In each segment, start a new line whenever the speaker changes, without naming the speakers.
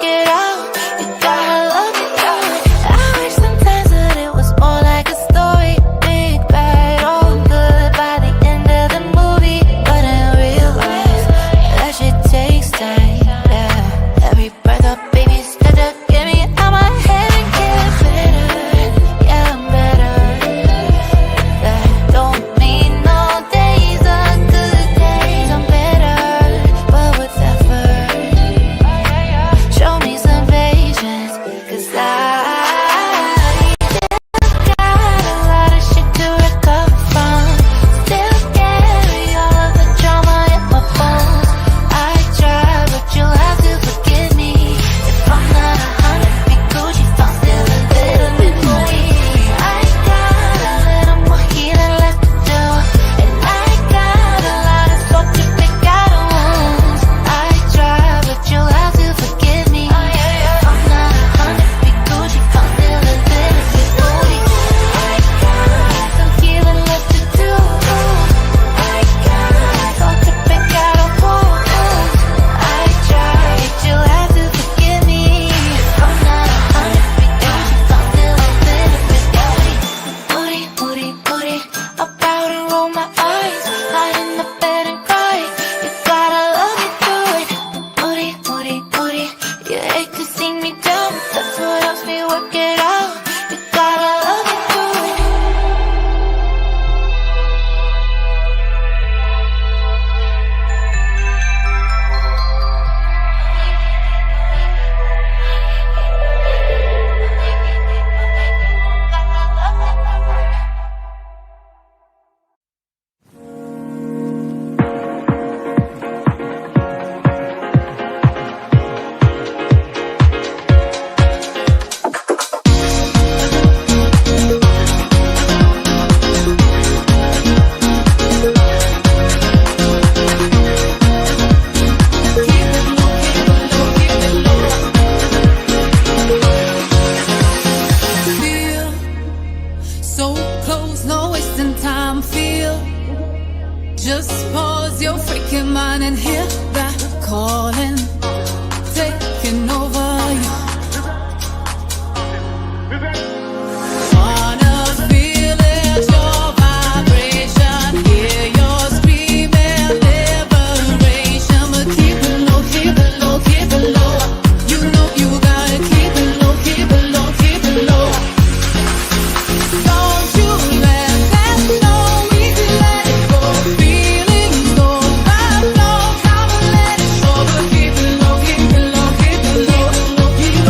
it out. You gotta love me through it. I wish sometimes that it was more like a story. Big, bad, all good by the end of the movie. But in real life, that shit takes time, yeah. Every breath of baby's got to get me out my head and get better. Yeah, I'm better. That don't mean no days are good days. I'm better, but with effort. Show me some patience, 'cause I got a lot of shit to recover from. Still carry all of the trauma in my bones. I try, but you'll have to forgive me if I'm not 100 big Gucci, if I'm still a little bit moody. I got a little more healing left to do, and I got a lot of salt to pick out of wounds. I try, but you'll have to forgive me if I'm not 100 big Gucci, if I'm still a little bit moody. I got some healing left to do. I got salt to pick out of wounds. I try, but you'll have to forgive me if I'm not 100 big Gucci, if I'm still a little bit moody. Moody, moody, about to roll my eyes, lie in the bed and cry. You gotta love me through it. Moody, moody, moody, you hate to see me down, that's what helps me work it out. You gotta love me through it.
Feel so close, no wasting time. Feel, just pause your freaking mind and hear that calling, taking over you. Wanna feel it, your vibration, hear your screaming liberation, but keep it low, keep it low, keep it low. You know you gotta keep it low, keep it low, keep it low. Don't you let that know, we can let it go. Feelings go by, flow, come and let it show. But keep it low, keep it low, keep it low.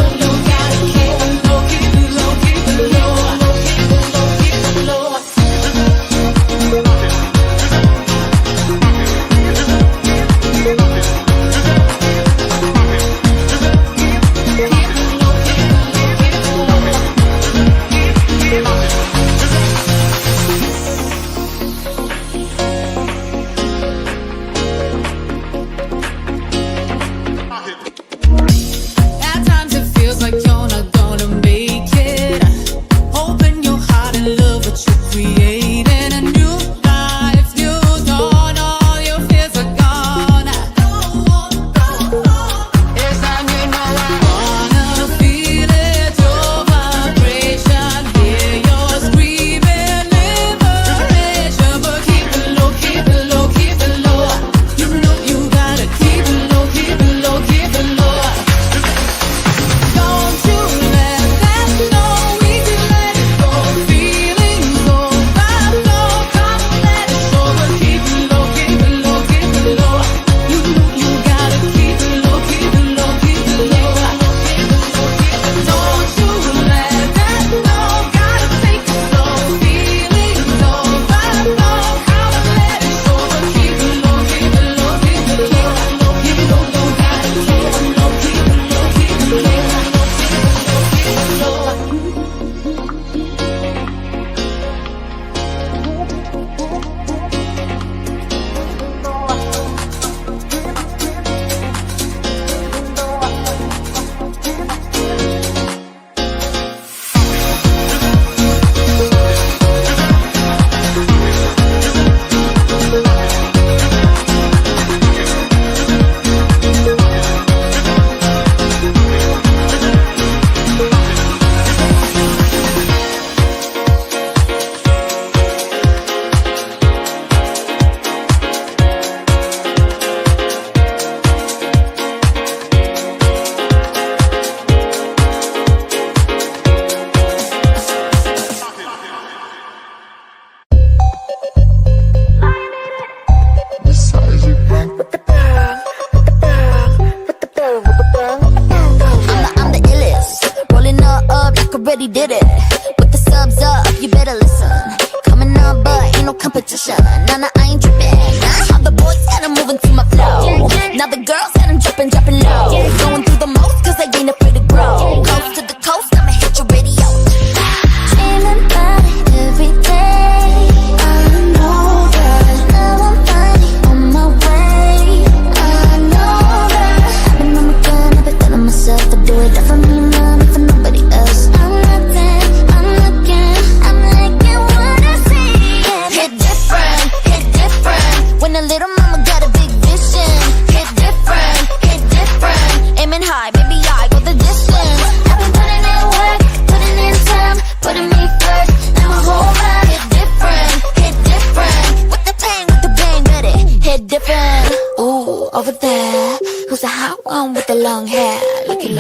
over there? Who's the hot one with the long hair? Looky,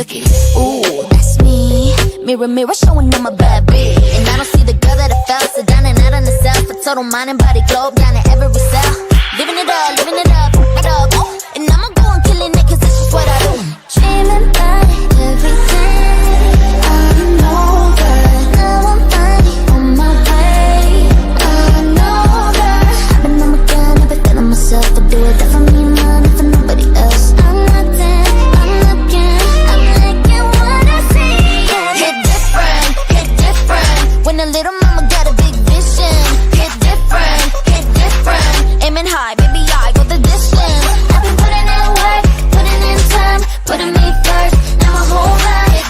ooh, that's me. Mirror, mirror, showing I'm a bad bitch. And I don't see the girl that I fell, so down and out on herself. A total mind and body globe, down in every cell. Living it up, ooh. And I'ma go on killing it, cause this is what I do. Dreaming about it every day. I'm over, now I'm finally on my way. I'm over, I've been on my gun, I've been feeling myself. I do it for me, man, for nobody else. I'm nothing, I'm looking what I see. Yeah. Hit different, when a little mama got a big vision. Hit different, aiming high, baby, I go the distance. I've been putting in work, putting in time, putting me first, now my whole life.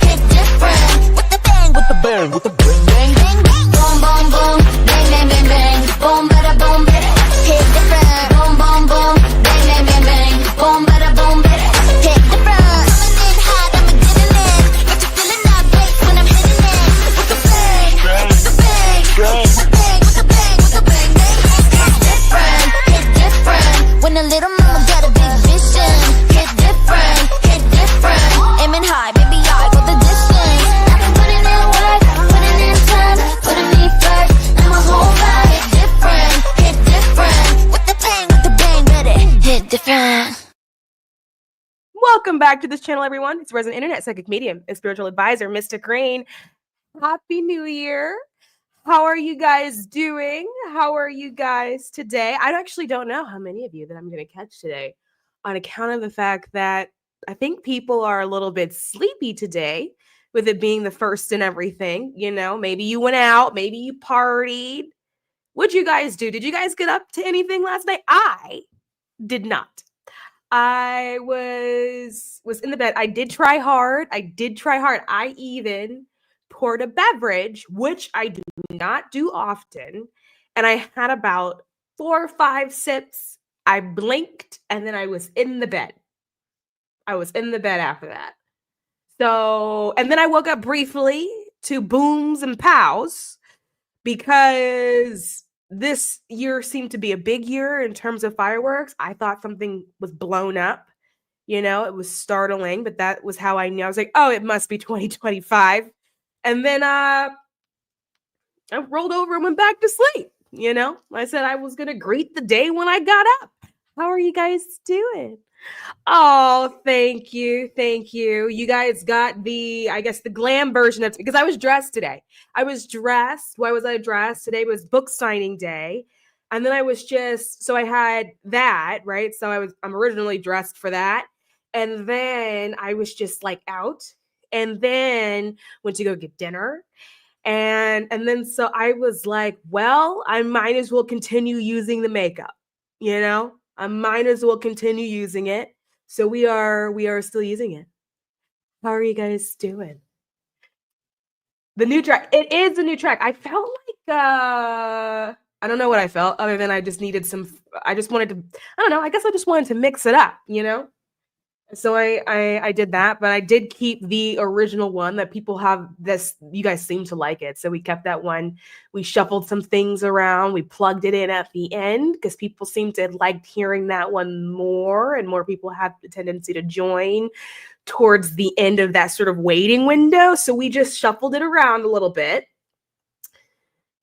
Hit different, with the bang, bang, bang, bang. Boom, boom, boom, bang, bang, bang, bang. Boom, bada, boom, bada. Hit different, boom, boom, boom, bang, bang, bang, bang. Boom, bada, boom, bada. Hit different. Coming in hot, I'm getting in. Got you feeling that bass when I'm hitting it. With the bang, with the bang, with the bang, with the bang, with the bang, bang. Hit different, when a little mama got a big vision. Hit different, aiming high, baby, I go the distance. I've been putting in work, putting in time, putting me first, now my whole life. Hit different, with the bang, ready. Hit different.
Welcome back to this channel, everyone. It's resident internet psychic medium and spiritual advisor, Mystic Rain. Happy New Year. How are you guys doing? How are you guys today? I actually don't know how many of you that I'm going to catch today on account of the fact that I think people are a little bit sleepy today with it being the first and everything. You know, maybe you went out, maybe you partied. What'd you guys do? Did you guys get up to anything last night? I did not. I was in the bed. I did try hard. I even poured a beverage, which I do not do often. And I had about 4 or 5 sips. I blinked and then I was in the bed. I was in the bed after that. So, and then I woke up briefly to booms and pows because this year seemed to be a big year in terms of fireworks. I thought something was blown up. You know, it was startling, but that was how I knew. I was like, oh, it must be 2025. And then I rolled over and went back to sleep. You know, I said I was going to greet the day when I got up. How are you guys doing? Oh, thank you. You guys got the glam version of it because I was dressed today. Why was I dressed? Today was book signing day. And then I was so I had that, right? So I'm originally dressed for that. And then I was just like out and then went to go get dinner. And then so I was like, well, I might as well continue using the makeup, you know? I might as well continue using it. So we are still using it. How are you guys doing? The new track. It is a new track. I felt like I don't know what I felt other than I just needed I just wanted to, I don't know, I guess I just wanted to mix it up, you know? So I did that, but I did keep the original one that people have you guys seem to like it. So we kept that one. We shuffled some things around. We plugged it in at the end because people seem to like hearing that one more and more people have the tendency to join towards the end of that sort of waiting window. So we just shuffled it around a little bit.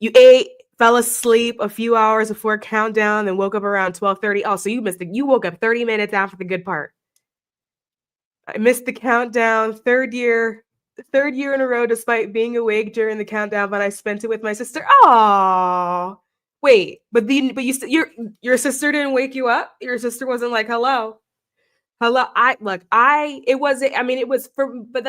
You ate, fell asleep a few hours before countdown, then woke up around 12:30. Oh, so you woke up 30 minutes after the good part. I missed the countdown, third year in a row, despite being awake during the countdown, but I spent it with my sister. Oh, wait, but your sister didn't wake you up? Your sister wasn't like, hello. But that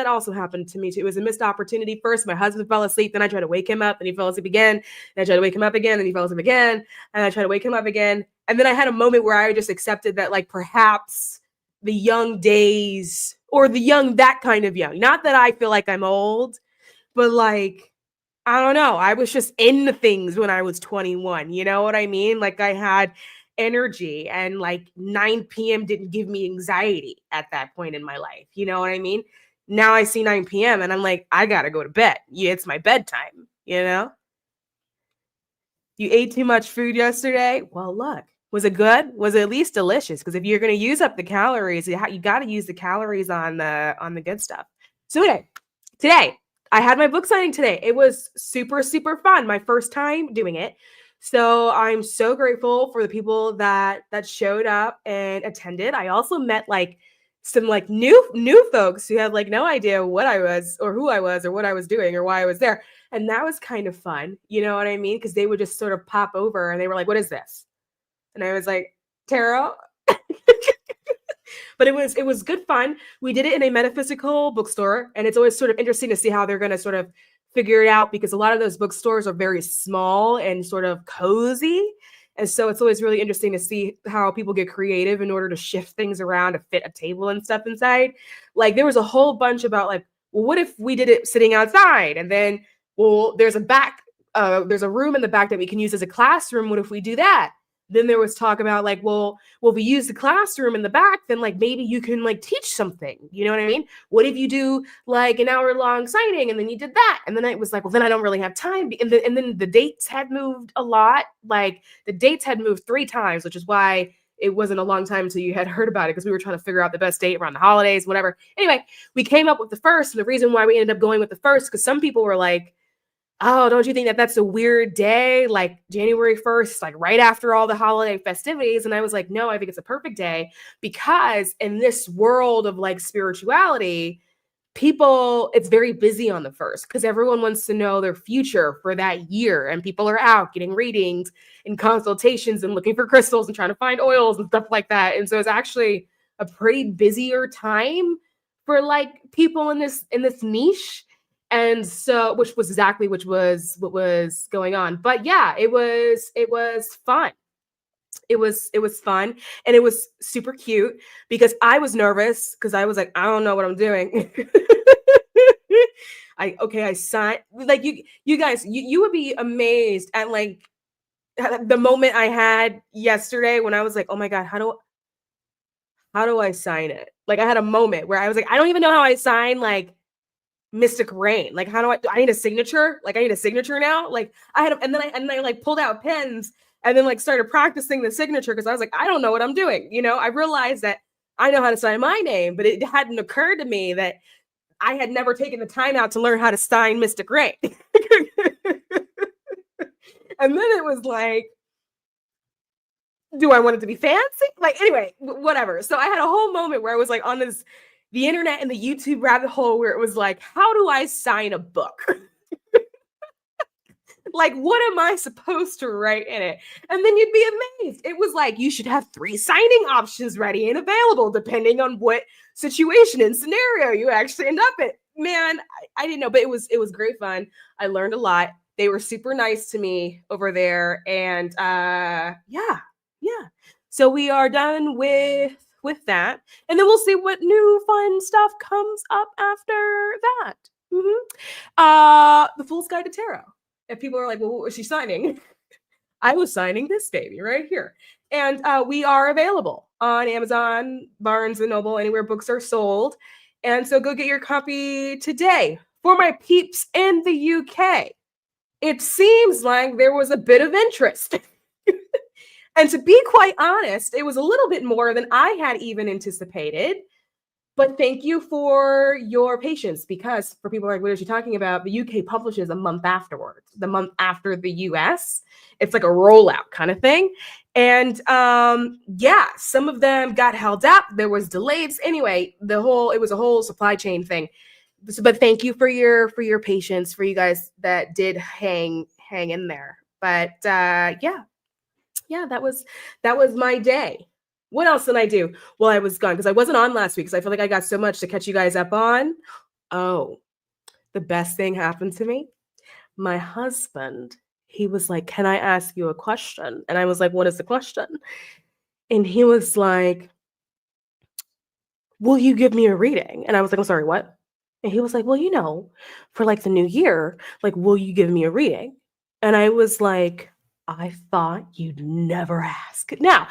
also happened to me too. It was a missed opportunity. First, my husband fell asleep, then I tried to wake him up, and he fell asleep again. And I tried to wake him up again, and he fell asleep again. And I tried to wake him up again. And then I had a moment where I just accepted that, like, perhaps the young days or that kind of young, not that I feel like I'm old, but like, I don't know. I was just into things when I was 21. You know what I mean? Like I had energy and like 9 p.m. didn't give me anxiety at that point in my life. You know what I mean? Now I see 9 p.m. and I'm like, I got to go to bed. Yeah, it's my bedtime, you know? You ate too much food yesterday? Well, look, Was it good? Was it at least delicious? Because if you're going to use up the calories, you got to use the calories on the good stuff. So anyway, today I had my book signing today. It was super, super fun. My first time doing it. So I'm so grateful for the people that showed up and attended. I also met like some like new folks who had like no idea what I was or who I was or what I was doing or why I was there. And that was kind of fun. You know what I mean? Because they would just sort of pop over and they were like, "What is this?" And I was like, "Tarot." But it was good fun. We did it in a metaphysical bookstore, and it's always sort of interesting to see how they're going to sort of figure it out, because a lot of those bookstores are very small and sort of cozy. And so it's always really interesting to see how people get creative in order to shift things around to fit a table and stuff inside. Like there was a whole bunch about like, well, what if we did it sitting outside? And then, well, there's a room in the back that we can use as a classroom. What if we do that? Then there was talk about like, well, if we use the classroom in the back, then like maybe you can like teach something. You know what I mean? What if you do like an hour-long signing and then you did that? And then it was like, well, then I don't really have time. And then the dates had moved a lot. Like the dates had moved 3 times, which is why it wasn't a long time until you had heard about it, because we were trying to figure out the best date around the holidays, whatever. Anyway, we came up with the first. And the reason why we ended up going with the first, because some people were like, "Oh, don't you think that that's a weird day? Like January 1st, like right after all the holiday festivities." And I was like, "No, I think it's a perfect day, because in this world of like spirituality, people, it's very busy on the first because everyone wants to know their future for that year. And people are out getting readings and consultations and looking for crystals and trying to find oils and stuff like that. And so it's actually a pretty busier time for like people in this niche. And so, which was what was going on. But yeah, it was fun. It was fun, and it was super cute because I was nervous because I was like, I don't know what I'm doing. I signed, like, you guys, you would be amazed at like the moment I had yesterday when I was like, oh my God, how do I sign it? Like I had a moment where I was like, I don't even know how I sign like Mystic Rain. Like, how do I need a signature? Like I need a signature now. Like and then I like pulled out pens and then like started practicing the signature because I was like, I don't know what I'm doing. You know, I realized that I know how to sign my name, but it hadn't occurred to me that I had never taken the time out to learn how to sign Mystic Rain. And then it was like, do I want it to be fancy? Like, anyway, whatever. So I had a whole moment where I was like on the internet and the YouTube rabbit hole where it was like, how do I sign a book? Like, what am I supposed to write in it? And then you'd be amazed. It was like, you should have 3 signing options ready and available, depending on what situation and scenario you actually end up in. Man, I didn't know, but it was great fun. I learned a lot. They were super nice to me over there. And yeah. So we are done with that. And then we'll see what new fun stuff comes up after that. The Fool's Guide to Tarot. If people are like, well, what was she signing? I was signing this baby right here. And we are available on Amazon, Barnes & Noble, anywhere books are sold. And so go get your copy today. For my peeps in the UK, it seems like there was a bit of interest. And to be quite honest, it was a little bit more than I had even anticipated. But thank you for your patience, because for people like, what is she talking about? The UK publishes a month afterwards, the month after the US. It's like a rollout kind of thing. And yeah, some of them got held up. There was delays. Anyway, it was a whole supply chain thing. But thank you for your patience, for you guys that did hang in there. But yeah, that was my day. What else did I do while I was gone? Because I wasn't on last week because I feel like I got so much to catch you guys up on. Oh, the best thing happened to me. My husband, he was like, can I ask you a question? And I was like, what is the question? And he was like, will you give me a reading? And I was like, I'm sorry, what? And he was like, well, you know, for like the new year, like, will you give me a reading? And I was like, I thought you'd never ask. Now,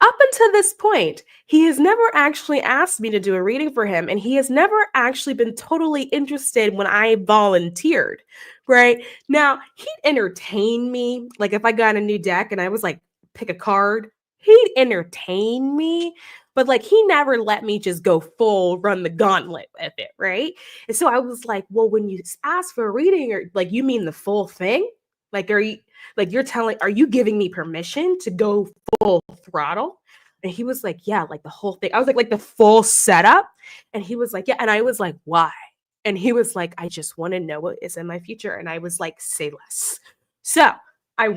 up until this point, he has never actually asked me to do a reading for him, and he has never actually been totally interested when I volunteered, right? Now, he'd entertain me, like if I got a new deck and I was like, pick a card, he'd entertain me, but like he never let me just go full run the gauntlet with it, right? And so I was like, well, when you ask for a reading, or like you mean the full thing? Like, are you giving me permission to go full throttle? And he was like, yeah, like the whole thing. I was like the full setup. And he was like, yeah. And I was like, why? And he was like, I just want to know what is in my future. And I was like, say less. So I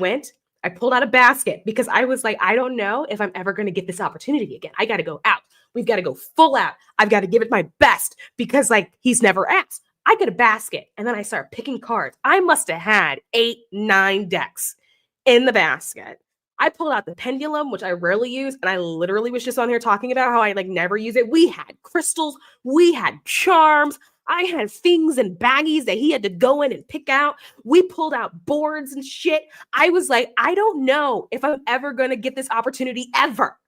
pulled out a basket because I was like, I don't know if I'm ever going to get this opportunity again. I got to go out. We've got to go full out. I've got to give it my best because like he's never asked. I get a basket and then I start picking cards. I must have had 8, 9 decks in the basket. I pulled out the pendulum, which I rarely use, and I literally was just on here talking about how I like never use it. We had crystals, we had charms, I had things and baggies that he had to go in and pick out. We pulled out boards and shit. I was like, I don't know if I'm ever going to get this opportunity ever.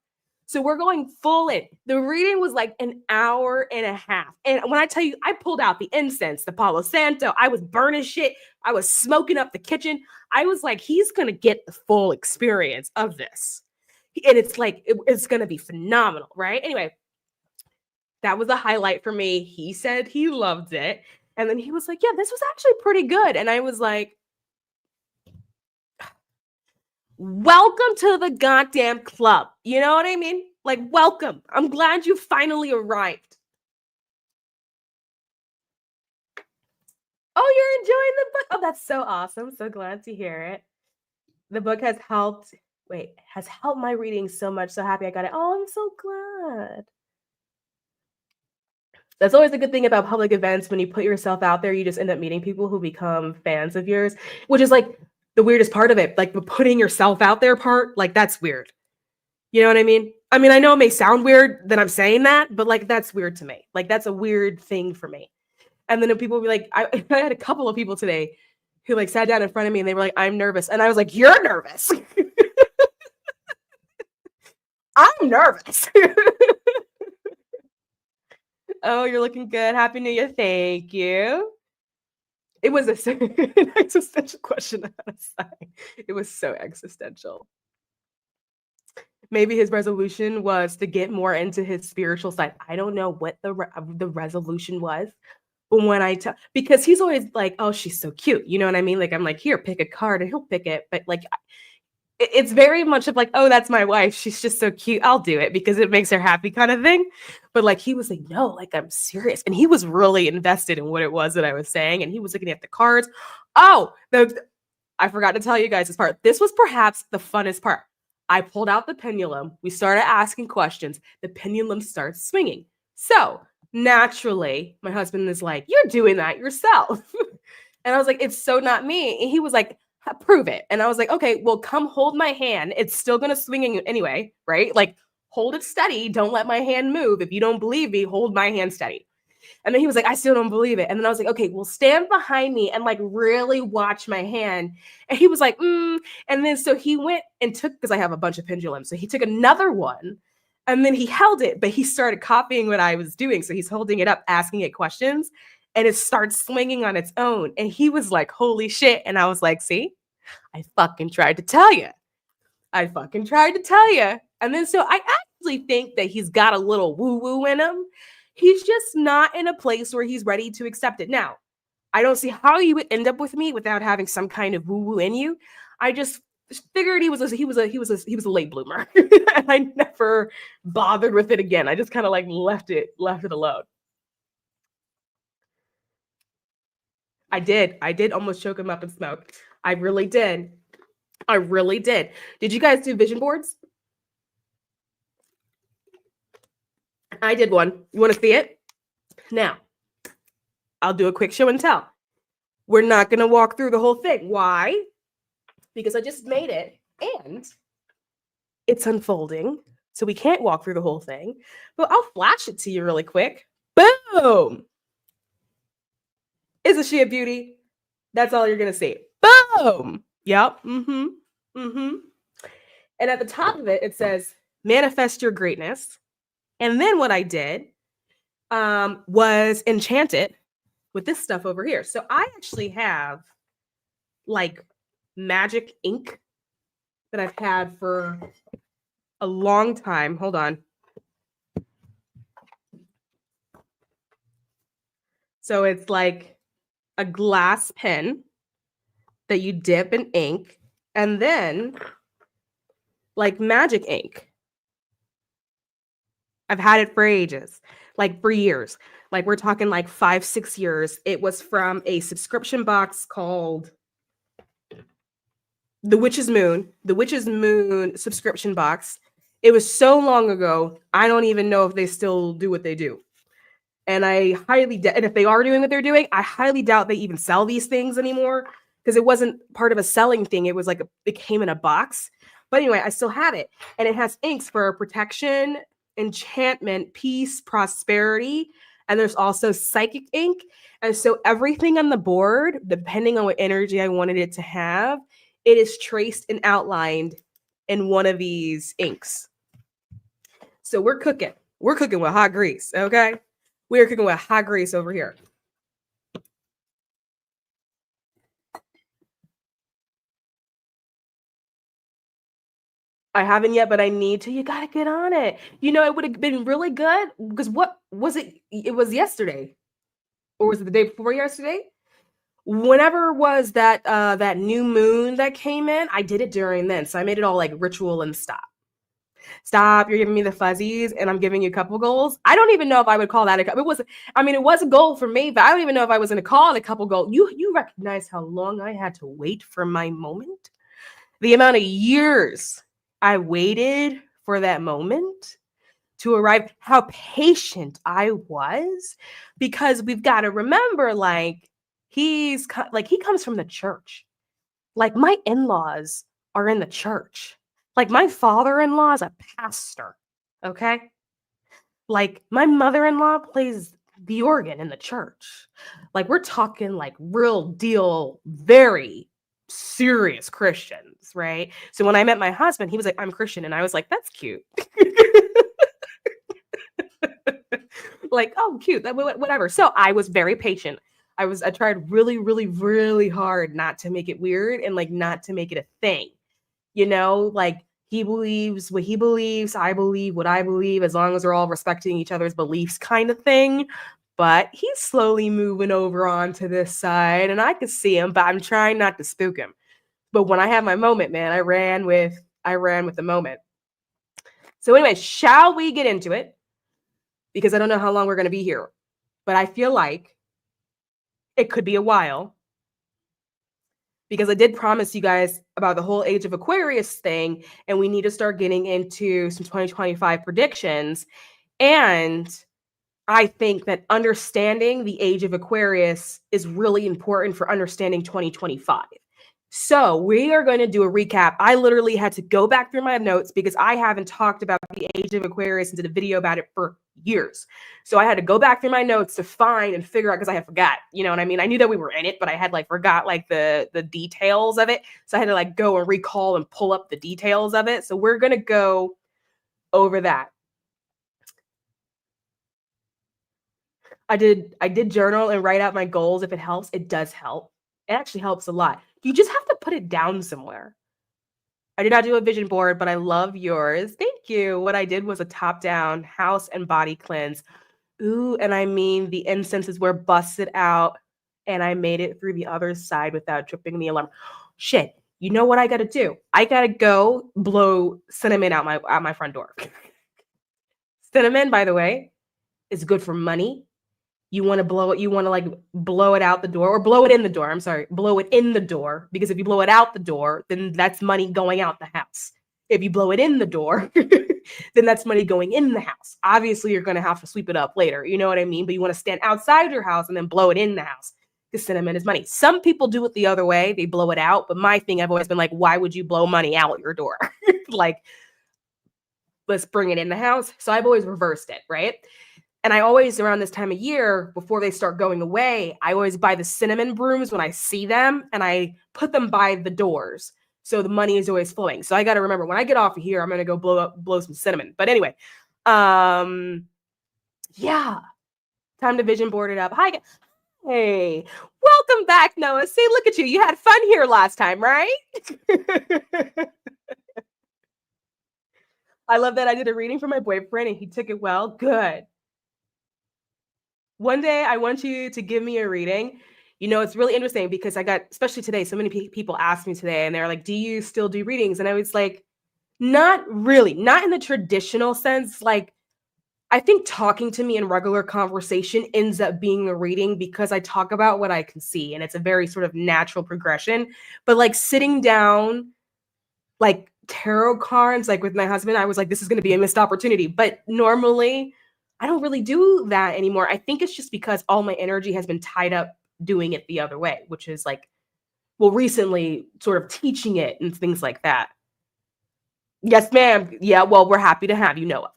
So we're going full in. The reading was like an hour and a half. And when I tell you, I pulled out the incense, the Palo Santo. I was burning shit. I was smoking up the kitchen. I was like, he's going to get the full experience of this. And it's like, it's going to be phenomenal, right? Anyway, that was a highlight for me. He said he loved it. And then he was like, yeah, this was actually pretty good. And I was like, welcome to the goddamn club. You know what I mean? Like, welcome. I'm glad you finally arrived. Oh, you're enjoying the book? Oh, that's so awesome. So glad to hear it. The book has helped my reading so much. So happy I got it. Oh, I'm so glad. That's always a good thing about public events. When you put yourself out there, you just end up meeting people who become fans of yours, which is like the weirdest part of it. Like the putting yourself out there part, like that's weird. You know what I mean? I mean, I know it may sound weird that I'm saying that, but like that's weird to me. Like that's a weird thing for me. And then people will be like, I had a couple of people today who like sat down in front of me and they were like, I'm nervous. And I was like, you're nervous. I'm nervous. Oh, you're looking good. Happy New Year. Thank you. It was an existential question. It was so existential. Maybe his resolution was to get more into his spiritual side. I don't know what the resolution was. But when I tell, because he's always like, oh, she's so cute. You know what I mean? Like, I'm like, here, pick a card and he'll pick it. But like, it's very much of like, oh, that's my wife. She's just so cute. I'll do it because it makes her happy kind of thing. But like, he was like, no, like, I'm serious. And he was really invested in what it was that I was saying. And he was looking at the cards. Oh, I forgot to tell you guys this part. This was perhaps the funnest part. I pulled out the pendulum. We started asking questions. The pendulum starts swinging. So naturally, my husband is like, you're doing that yourself. And I was like, it's so not me. And he was like, prove it. And I was like, okay, well, come hold my hand. It's still going to swing anyway, right? Like, hold it steady. Don't let my hand move. If you don't believe me, hold my hand steady. And then he was like, I still don't believe it. And then I was like, okay, well, stand behind me and like really watch my hand. And he was like, And then so he went and took, because I have a bunch of pendulums. So he took another one and then he held it, but he started copying what I was doing. So he's holding it up, asking it questions, and it starts swinging on its own. And he was like, holy shit. And I was like, see, I fucking tried to tell you. And then so I actually think that he's got a little woo-woo in him. He's just not in a place where he's ready to accept it. Now, I don't see how you would end up with me without having some kind of woo-woo in you. I just figured he was a late bloomer. And I never bothered with it again. I just kind of like left it alone. I did almost choke him up in smoke. I really did. Did you guys do vision boards? I did one. You want to see it? Now, I'll do a quick show and tell. We're not going to walk through the whole thing. Why? Because I just made it and it's unfolding. So we can't walk through the whole thing. But I'll flash it to you really quick. Boom! Isn't she a beauty? That's all you're going to see. Boom! Yep. And at the top of it, it says, manifest your greatness. And then what I did was enchant it with this stuff over here. So I actually have like magic ink that I've had for a long time. Hold on. So it's like a glass pen that you dip in ink, and then like magic ink. I've had it for ages, like for years. Like we're talking like 5-6 years. It was from a subscription box called The Witch's Moon subscription box. It was so long ago, I don't even know if they still do what they do. And I highly doubt, and if they are doing what they're doing, I highly doubt they even sell these things anymore because it wasn't part of a selling thing. It was like it came in a box. But anyway, I still have it, and it has inks for protection, enchantment, peace, prosperity, and there's also psychic ink. And so everything on the board, depending on what energy I wanted it to have, it is traced and outlined in one of these inks. So we're cooking. We're cooking with hot grease, okay? We are cooking with hot grease over here. I haven't yet, but I need to. You gotta get on it. You know, it would have been really good because what was it? It was yesterday, or was it the day before yesterday? Whenever was that that new moon that came in, I did it during then. So I made it all like ritual and stop. Stop, you're giving me the fuzzies and I'm giving you couple goals. I don't even know if I would call that a couple. It was, I mean, it was a goal for me, but I don't even know if I was gonna call it a couple goal. You recognize how long I had to wait for my moment? The amount of years I waited for that moment to arrive, how patient I was, because we've got to remember, like, he comes from the church. Like, my in-laws are in the church. Like, my father-in-law is a pastor, okay? Like, my mother-in-law plays the organ in the church. Like, we're talking like real deal, very serious Christians, right? So when I met my husband, he was like, I'm Christian. And I was like, that's cute. Like, oh, cute, whatever. So I was very patient. I tried really, really, really hard not to make it weird and like not to make it a thing. You know, like he believes what he believes, I believe what I believe, as long as we're all respecting each other's beliefs, kind of thing. But he's slowly moving over onto this side, and I could see him, but I'm trying not to spook him. But when I had my moment, man, I ran with the moment. So anyway, shall we get into it? Because I don't know how long we're going to be here, but I feel like it could be a while, because I did promise you guys about the whole Age of Aquarius thing, and we need to start getting into some 2025 predictions. And I think that understanding the Age of Aquarius is really important for understanding 2025. So we are going to do a recap. I literally had to go back through my notes because I haven't talked about the Age of Aquarius and did a video about it for years. So I had to go back through my notes to find and figure out, because I had forgot, you know what I mean? I knew that we were in it, but I had like forgot like the details of it. So I had to like go and recall and pull up the details of it. So we're going to go over that. I did journal and write out my goals. If it helps, it does help. It actually helps a lot. You just have to put it down somewhere. I did not do a vision board, but I love yours. Thank you. What I did was a top-down house and body cleanse. Ooh, and I mean, the incenses were busted out, and I made it through the other side without tripping the alarm. Shit, you know what I gotta do? I gotta go blow cinnamon out my front door. Cinnamon, by the way, is good for money. You want to blow it, you want to like blow it out the door, or blow it in the door. I'm sorry, blow it in the door, because if you blow it out the door, then that's money going out the house. If you blow it in the door, then that's money going in the house. Obviously, you're going to have to sweep it up later. You know what I mean? But you want to stand outside your house and then blow it in the house, because cinnamon is money. Some people do it the other way. They blow it out. But my thing, I've always been like, why would you blow money out your door? Like, let's bring it in the house. So I've always reversed it, right? And I always, around this time of year, before they start going away, I always buy the cinnamon brooms when I see them, and I put them by the doors. So the money is always flowing. So I got to remember, when I get off of here, I'm going to go blow some cinnamon. But anyway, yeah, time to vision board it up. Hi, hey, welcome back, Noah. See, look at you. You had fun here last time, right? I love that I did a reading for my boyfriend and he took it well. Good. One day I want you to give me a reading. You know, it's really interesting because I got, especially today, so many people asked me today and they're like, do you still do readings? And I was like, not really, not in the traditional sense. Like, I think talking to me in regular conversation ends up being a reading because I talk about what I can see and it's a very sort of natural progression. But like sitting down, like tarot cards, like with my husband, I was like, this is going to be a missed opportunity. But normally, I don't really do that anymore. I think it's just because all my energy has been tied up doing it the other way, which is like, well, recently sort of teaching it and things like that. Yes, ma'am. Yeah, well, we're happy to have you, Noah.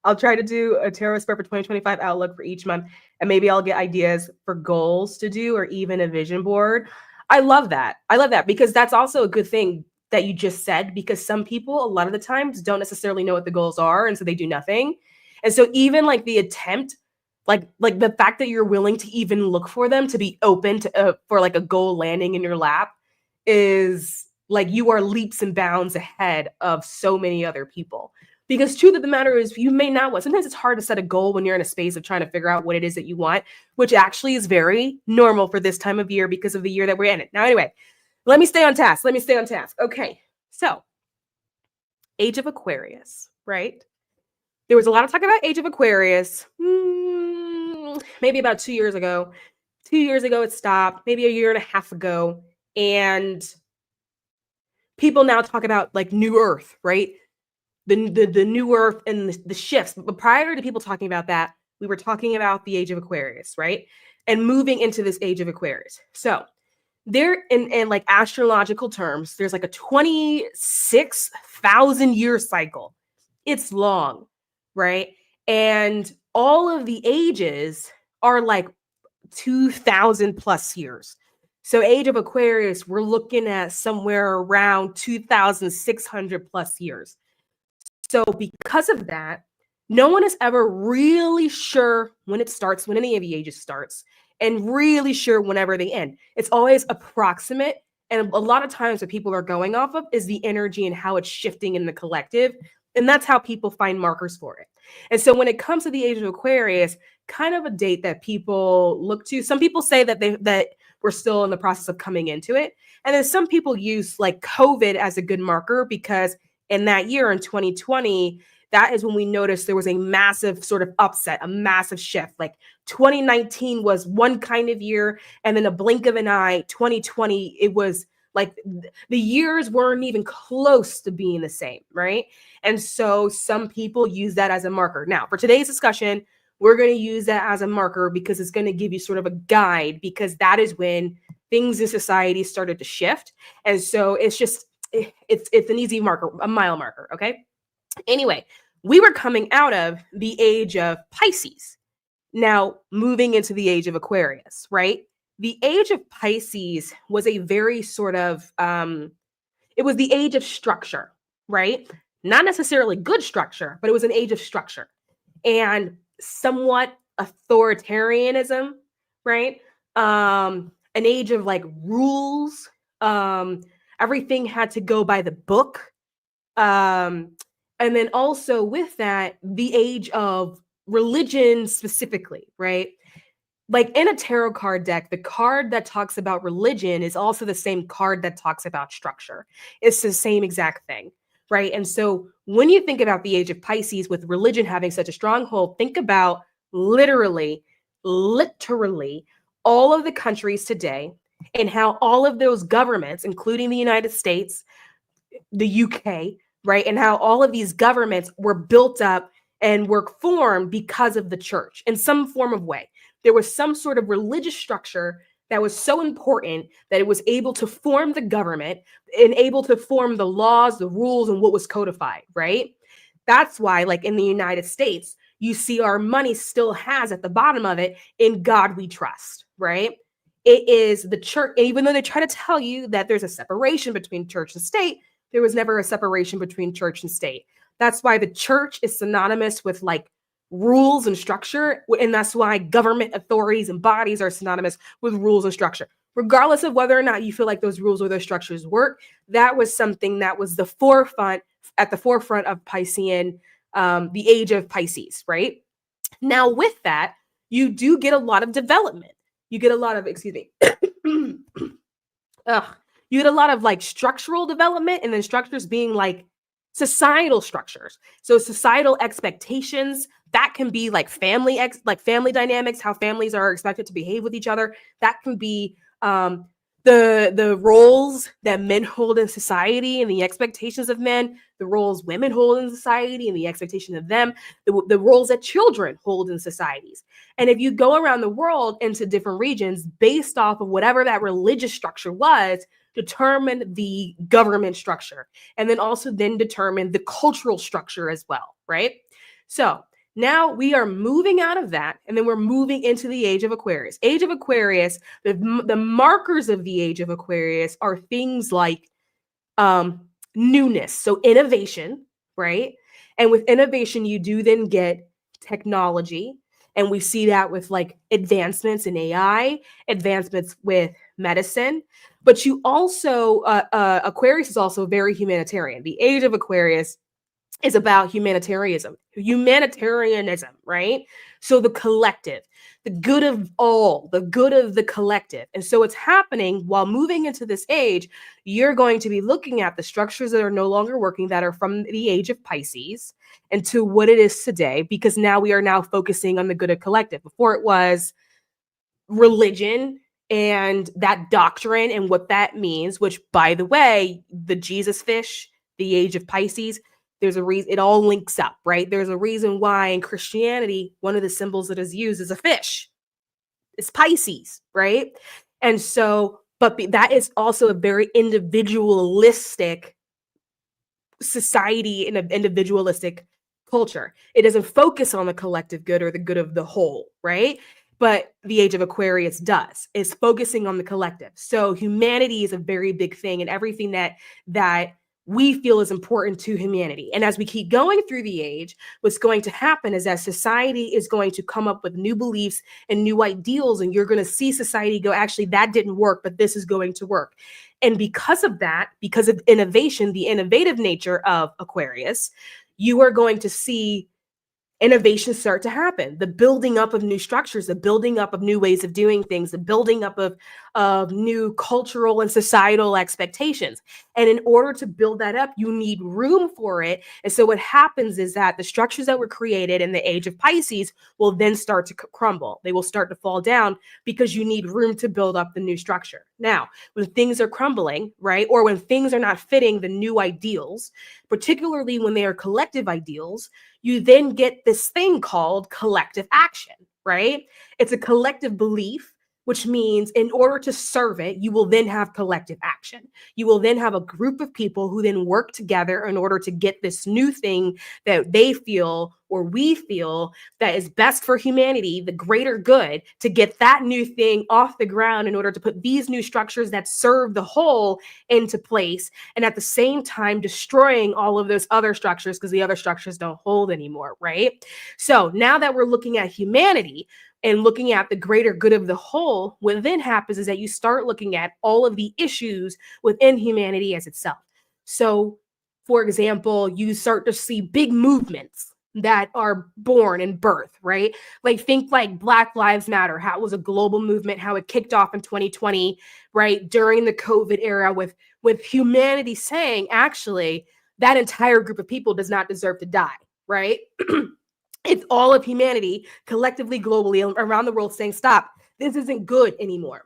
I'll try to do a tarot spread for 2025 outlook for each month, and maybe I'll get ideas for goals to do or even a vision board. I love that. I love that because that's also a good thing that you just said, because some people a lot of the times don't necessarily know what the goals are, and so they do nothing. And so even like the attempt, like the fact that you're willing to even look for them, to be open to for like a goal landing in your lap, is like you are leaps and bounds ahead of so many other people. Because truth of the matter is, you may not want. Sometimes it's hard to set a goal when you're in a space of trying to figure out what it is that you want, which actually is very normal for this time of year because of the year that we're in it. Now, anyway, let me stay on task. Okay, so Age of Aquarius, right? There was a lot of talk about Age of Aquarius, maybe about 2 years ago. 2 years ago, it stopped. Maybe a year and a half ago, and people now talk about like New Earth, right? The new Earth and the shifts. But prior to people talking about that, we were talking about the Age of Aquarius, right? And moving into this Age of Aquarius. So there, in like astrological terms, there's like a 26,000 year cycle. It's long, right? And all of the ages are like 2,000 plus years. So Age of Aquarius, we're looking at somewhere around 2,600 plus years. So because of that, no one is ever really sure when it starts, when any of the ages starts, and really sure whenever they end. It's always approximate. And a lot of times what people are going off of is the energy and how it's shifting in the collective. And that's how people find markers for it. And so when it comes to the Age of Aquarius, kind of a date that people look to. Some people say that we're still in the process of coming into it. And then some people use like COVID as a good marker because in that year, in 2020, that is when we noticed there was a massive sort of upset, a massive shift. Like 2019 was one kind of year, and then a blink of an eye, 2020, it was like the years weren't even close to being the same, right? And so some people use that as a marker. Now, for today's discussion, we're going to use that as a marker because it's going to give you sort of a guide, because that is when things in society started to shift. And so it's just, it's an easy marker, a mile marker, okay? Anyway, we were coming out of the age of Pisces, now moving into the age of Aquarius, right? The age of Pisces was a very sort of, it was the age of structure, right? Not necessarily good structure, but it was an age of structure and somewhat authoritarianism, right? An age of like rules. Everything had to go by the book. And then also with that, the age of religion specifically, right? Like in a tarot card deck, the card that talks about religion is also the same card that talks about structure. It's the same exact thing, right? And so when you think about the age of Pisces with religion having such a stronghold, think about literally all of the countries today and how all of those governments, including the United States, the UK, right? And how all of these governments were built up and were formed because of the church in some form of way. There was some sort of religious structure that was so important that it was able to form the government and able to form the laws, the rules, and what was codified, right? That's why, like in the United States, you see our money still has at the bottom of it, "In God we trust," right? It is the church, even though they try to tell you that there's a separation between church and state, there was never a separation between church and state. That's why the church is synonymous with like rules and structure. And that's why government authorities and bodies are synonymous with rules and structure. regardless of whether or not you feel like those rules or those structures work, that was something that was at the forefront of Piscean, the age of Pisces, right? Now, with that, you do get a lot of development. You get a lot of, excuse me, ugh, you get a lot of like structural development, and then structures being like societal structures. So societal expectations, that can be like family dynamics, how families are expected to behave with each other. That can be the roles that men hold in society and the expectations of men, the roles women hold in society and the expectation of them, the roles that children hold in societies. And if you go around the world into different regions based off of whatever that religious structure was, determine the government structure, and then also then determine the cultural structure as well, right? So now we are moving out of that, and then we're moving into the age of Aquarius. Age of Aquarius, the markers of the age of Aquarius are things like newness, so innovation, right? And with innovation, you do then get technology, and we see that with like advancements in AI, advancements with medicine. But you also, Aquarius is also very humanitarian. The age of Aquarius is about humanitarianism, right? So the collective, the good of all, the good of the collective. And so it's happening while moving into this age, you're going to be looking at the structures that are no longer working, that are from the age of Pisces, and to what it is today, because now we are now focusing on the good of collective. Before it was religion and that doctrine and what that means, which, by the way, the Jesus fish, the age of Pisces, there's a reason, it all links up, right? There's a reason why in Christianity, one of the symbols that is used is a fish. It's Pisces, right? And so, but that is also a very individualistic society and an individualistic culture. It doesn't focus on the collective good or the good of the whole, right? But the age of Aquarius does. It's focusing on the collective. So humanity is a very big thing, and everything that we feel is important to humanity. And as we keep going through the age, what's going to happen is that society is going to come up with new beliefs and new ideals, and you're going to see society go, actually, that didn't work, but this is going to work. And because of that, because of innovation, the innovative nature of Aquarius, you are going to see innovations start to happen, the building up of new structures, the building up of new ways of doing things, the building up of new cultural and societal expectations. And in order to build that up, you need room for it. And so what happens is that the structures that were created in the age of Pisces will then start to crumble. They will start to fall down because you need room to build up the new structure. Now, when things are crumbling, right, or when things are not fitting the new ideals, particularly when they are collective ideals, you then get this thing called collective action, right? It's a collective belief, which means in order to serve it, you will then have collective action. You will then have a group of people who then work together in order to get this new thing that they feel or we feel that is best for humanity, the greater good, to get that new thing off the ground in order to put these new structures that serve the whole into place, and at the same time destroying all of those other structures because the other structures don't hold anymore, right? So now that we're looking at humanity and looking at the greater good of the whole, what then happens is that you start looking at all of the issues within humanity as itself. So, for example, you start to see big movements that are born and birth, right? Like think like Black Lives Matter, how it was a global movement, how it kicked off in 2020, right? During the COVID era with humanity saying, actually, that entire group of people does not deserve to die, right? It's all of humanity collectively, globally, around the world saying, stop, this isn't good anymore.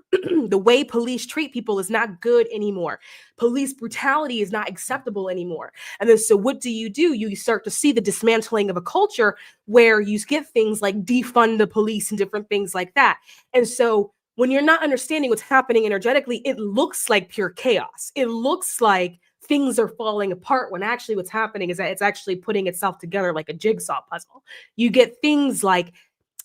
The way police treat people is not good anymore. Police brutality is not acceptable anymore. And then, so what do? You start to see the dismantling of a culture where you get things like defund the police and different things like that. And so when you're not understanding what's happening energetically, it looks like pure chaos. It looks like things are falling apart when actually what's happening is that it's actually putting itself together like a jigsaw puzzle. You get things like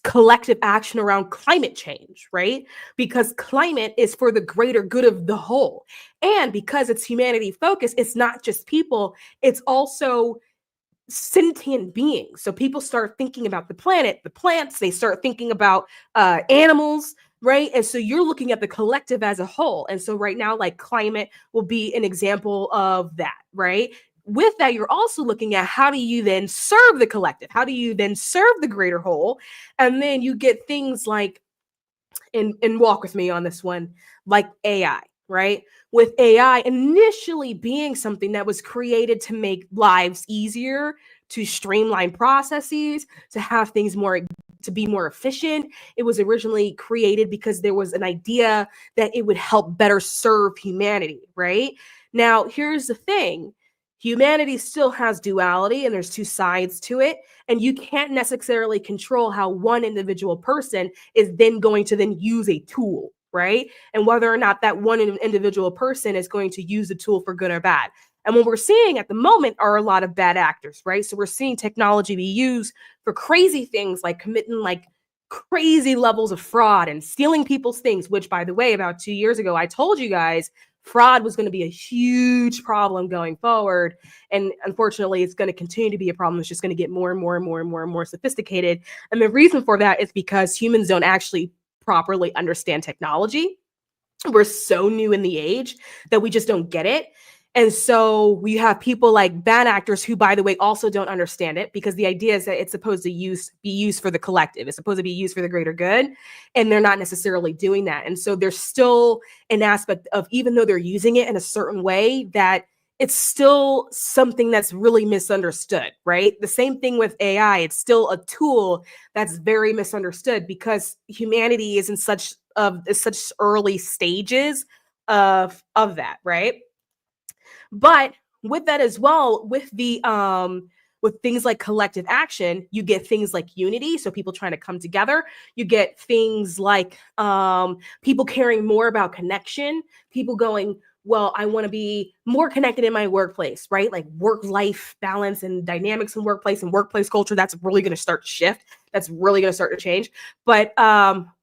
collective action around climate change, right? Because climate is for the greater good of the whole. And because it's humanity focused, it's not just people, it's also sentient beings. So people start thinking about the planet, the plants, they start thinking about animals, right? And so you're looking at the collective as a whole. And so right now, like climate will be an example of that, right? With that, you're also looking at how do you then serve the collective? How do you then serve the greater whole? And then you get things like, and walk with me on this one, like AI, right? With AI initially being something that was created to make lives easier, to streamline processes, to have things more, to be more efficient. It was originally created because there was an idea that it would help better serve humanity, right? Now, here's the thing. Humanity still has duality and there's two sides to it. And you can't necessarily control how one individual person is then going to then use a tool, right? And whether or not that one individual person is going to use the tool for good or bad. And what we're seeing at the moment are a lot of bad actors, right? So we're seeing technology be used for crazy things like committing like crazy levels of fraud and stealing people's things, which, by the way, about 2 years ago, I told you guys fraud was going to be a huge problem going forward. And unfortunately, it's going to continue to be a problem. It's just going to get more and more and more and more and more sophisticated. And the reason for that is because humans don't actually properly understand technology. We're so new in the age that we just don't get it. And so we have people like bad actors who, by the way, also don't understand it, because the idea is that it's supposed to be used for the collective. It's supposed to be used for the greater good. And they're not necessarily doing that. And so there's still an aspect of, even though they're using it in a certain way, that it's still something that's really misunderstood, right? The same thing with AI. It's still a tool that's very misunderstood because humanity is in such early stages of that, right? But with that as well, with things like collective action, you get things like unity, so people trying to come together. You get things like people caring more about connection, people going, well, I want to be more connected in my workplace, right? Like work-life balance and dynamics in workplace and workplace culture, that's really going to start to shift. That's really going to start to change. But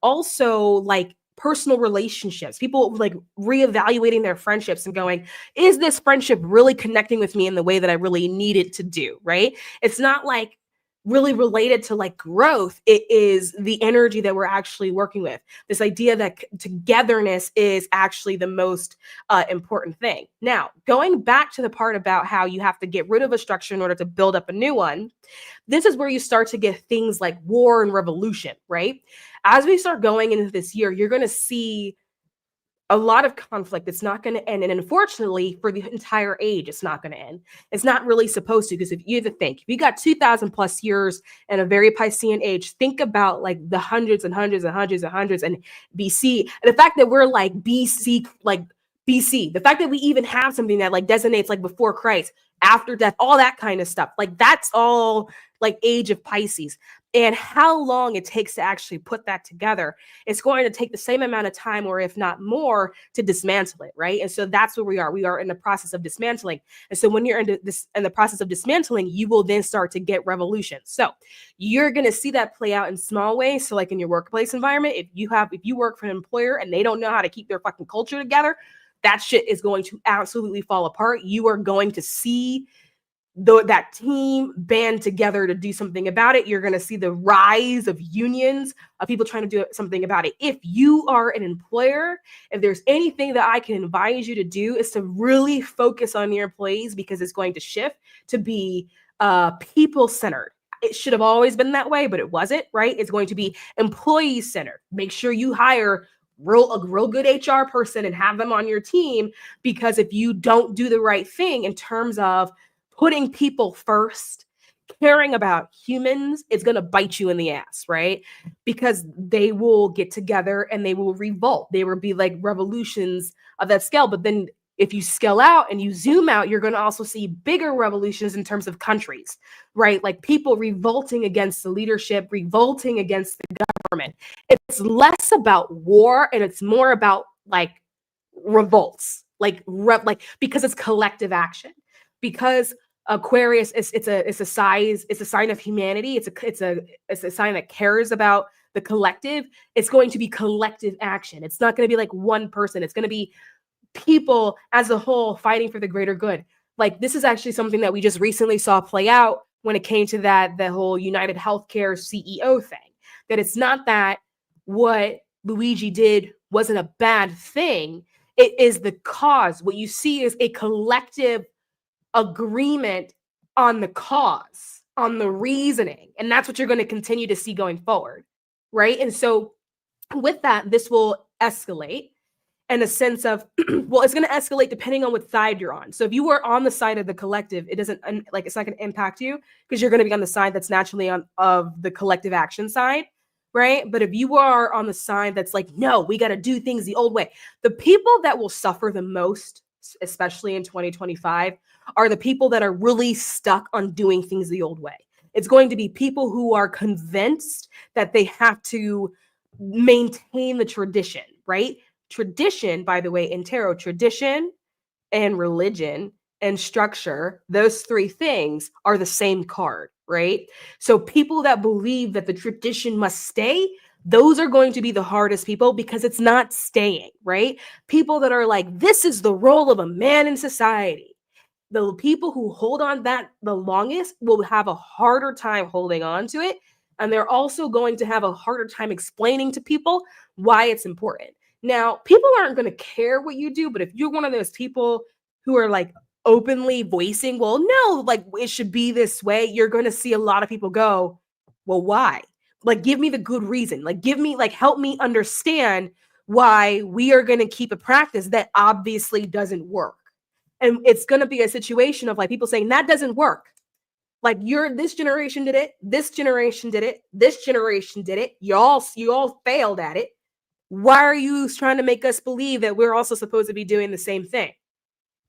also like personal relationships, people like reevaluating their friendships and going, is this friendship really connecting with me in the way that I really need it to do, right? It's not like really related to like growth. It is the energy that we're actually working with. This idea that togetherness is actually the most important thing. Now, going back to the part about how you have to get rid of a structure in order to build up a new one, this is where you start to get things like war and revolution, right? As we start going into this year, you're going to see a lot of conflict. It's not going to end. And unfortunately, for the entire age, it's not going to end. It's not really supposed to, because if you have to think, if you got 2,000 plus years and a very Piscean age, think about like the hundreds and hundreds and hundreds and hundreds and BC. And the fact that we're like BC, the fact that we even have something that like designates like before Christ, after death, all that kind of stuff. Like that's all like age of Pisces. And how long it takes to actually put that together, it's going to take the same amount of time, or if not more, to dismantle it, right? And so that's where we are. We are in the process of dismantling. And so when you're in the process of dismantling, you will then start to get revolution. So you're going to see that play out in small ways. So like in your workplace environment, if you work for an employer and they don't know how to keep their fucking culture together, that shit is going to absolutely fall apart. You are going to see that team band together to do something about it. You're going to see the rise of unions, of people trying to do something about it. If you are an employer, if there's anything that I can advise you to do, is to really focus on your employees, because it's going to shift to be people-centered. It should have always been that way, but it wasn't, right? It's going to be employee-centered. Make sure you hire a real good HR person and have them on your team, because if you don't do the right thing in terms of putting people first, caring about humans, it's going to bite you in the ass, right? Because they will get together and they will revolt. They will be like revolutions of that scale. But then if you scale out and you zoom out, you're going to also see bigger revolutions in terms of countries, right? Like people revolting against the leadership, revolting against the government. It's less about war and it's more about like revolts, because it's collective action. Because Aquarius it's a sign of humanity. It's a sign that cares about the collective. It's going to be collective action. It's not going to be like one person. It's going to be people as a whole fighting for the greater good. Like this is actually something that we just recently saw play out when it came to the whole United Healthcare CEO thing. That it's not that what Luigi did wasn't a bad thing. It is the cause. What you see is a collective agreement on the cause, on the reasoning. And that's what you're going to continue to see going forward. Right. And so with that, this will escalate in a sense of, well, it's going to escalate depending on what side you're on. So if you are on the side of the collective, it doesn't like, it's not going to impact you because you're going to be on the side that's naturally on of the collective action side. Right. But if you are on the side that's like, no, we got to do things the old way, the people that will suffer the most, especially in 2025, are the people that are really stuck on doing things the old way. It's going to be people who are convinced that they have to maintain the tradition, right? Tradition, by the way, in tarot, tradition and religion and structure, those three things are the same card, right? So people that believe that the tradition must stay, those are going to be the hardest people because it's not staying, right? People that are like, this is the role of a man in society. The people who hold on that the longest will have a harder time holding on to it. And they're also going to have a harder time explaining to people why it's important. Now, people aren't going to care what you do, but if you're one of those people who are like openly voicing, well, no, like it should be this way, you're going to see a lot of people go, well, why? Like, give me the good reason. Like, give me, like, help me understand why we are going to keep a practice that obviously doesn't work. And it's going to be a situation of like people saying that doesn't work. Like this generation did it, this generation did it, this generation did it. You all failed at it. Why are you trying to make us believe that we're also supposed to be doing the same thing?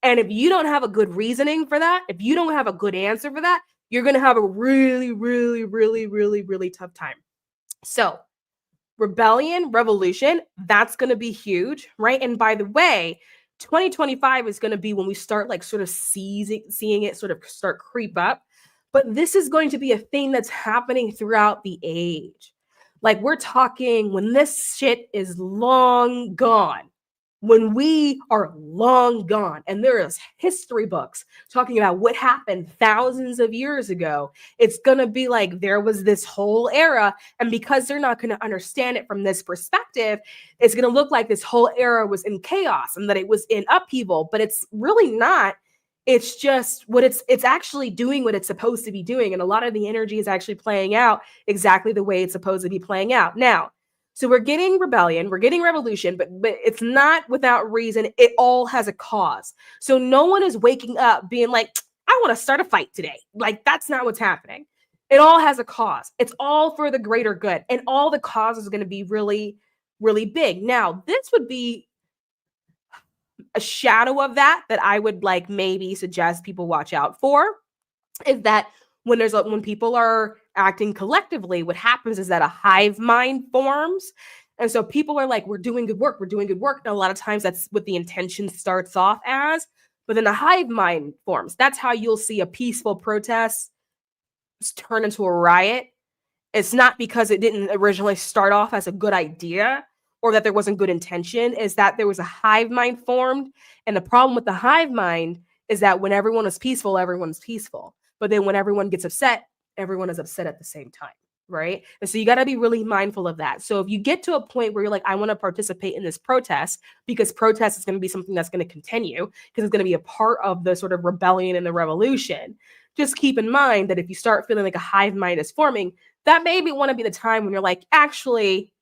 And if you don't have a good reasoning for that, if you don't have a good answer for that, you're going to have a really, really, really, really, really tough time. So rebellion, revolution, that's going to be huge, right? And by the way, 2025 is going to be when we start like sort of seeing it sort of start creep up. But this is going to be a thing that's happening throughout the age. Like we're talking when this shit is long gone, when we are long gone, and there is history books talking about what happened thousands of years ago, it's going to be like there was this whole era. And because they're not going to understand it from this perspective, it's going to look like this whole era was in chaos and that it was in upheaval, but it's really not. It's just what it's actually doing what it's supposed to be doing. And a lot of the energy is actually playing out exactly the way it's supposed to be playing out. Now, so we're getting rebellion, we're getting revolution, but it's not without reason. It all has a cause. So no one is waking up being like, I want to start a fight today. Like that's not what's happening. It all has a cause. It's all for the greater good. And all the causes are going to be really, really big. Now, this would be a shadow of that I would like maybe suggest people watch out for is that when people are acting collectively, what happens is that a hive mind forms. And so people are like, we're doing good work. And a lot of times that's what the intention starts off as, but then a hive mind forms. That's how you'll see a peaceful protest turn into a riot. It's not because it didn't originally start off as a good idea or that there wasn't good intention, is that there was a hive mind formed. And the problem with the hive mind is that when everyone is peaceful, everyone's peaceful. But then when everyone gets upset, everyone is upset at the same time, right? And so you got to be really mindful of that. So if you get to a point where you're like, I want to participate in this protest, because protest is going to be something that's going to continue, because it's going to be a part of the sort of rebellion and the revolution, just keep in mind that if you start feeling like a hive mind is forming, that maybe want to be the time when you're like, actually,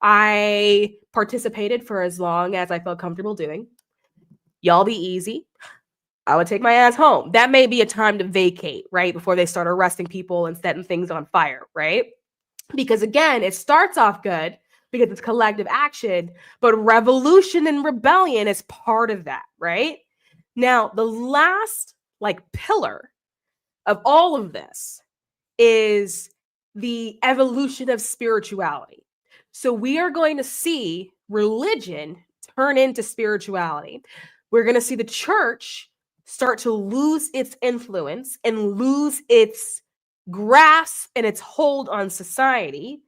I participated for as long as I felt comfortable doing. Y'all be easy. I would take my ass home. That may be a time to vacate, right? Before they start arresting people and setting things on fire, right? Because again, it starts off good because it's collective action, but revolution and rebellion is part of that, right? Now, the last pillar of all of this is the evolution of spirituality. So we are going to see religion turn into spirituality. We're going to see the church start to lose its influence and lose its grasp and its hold on society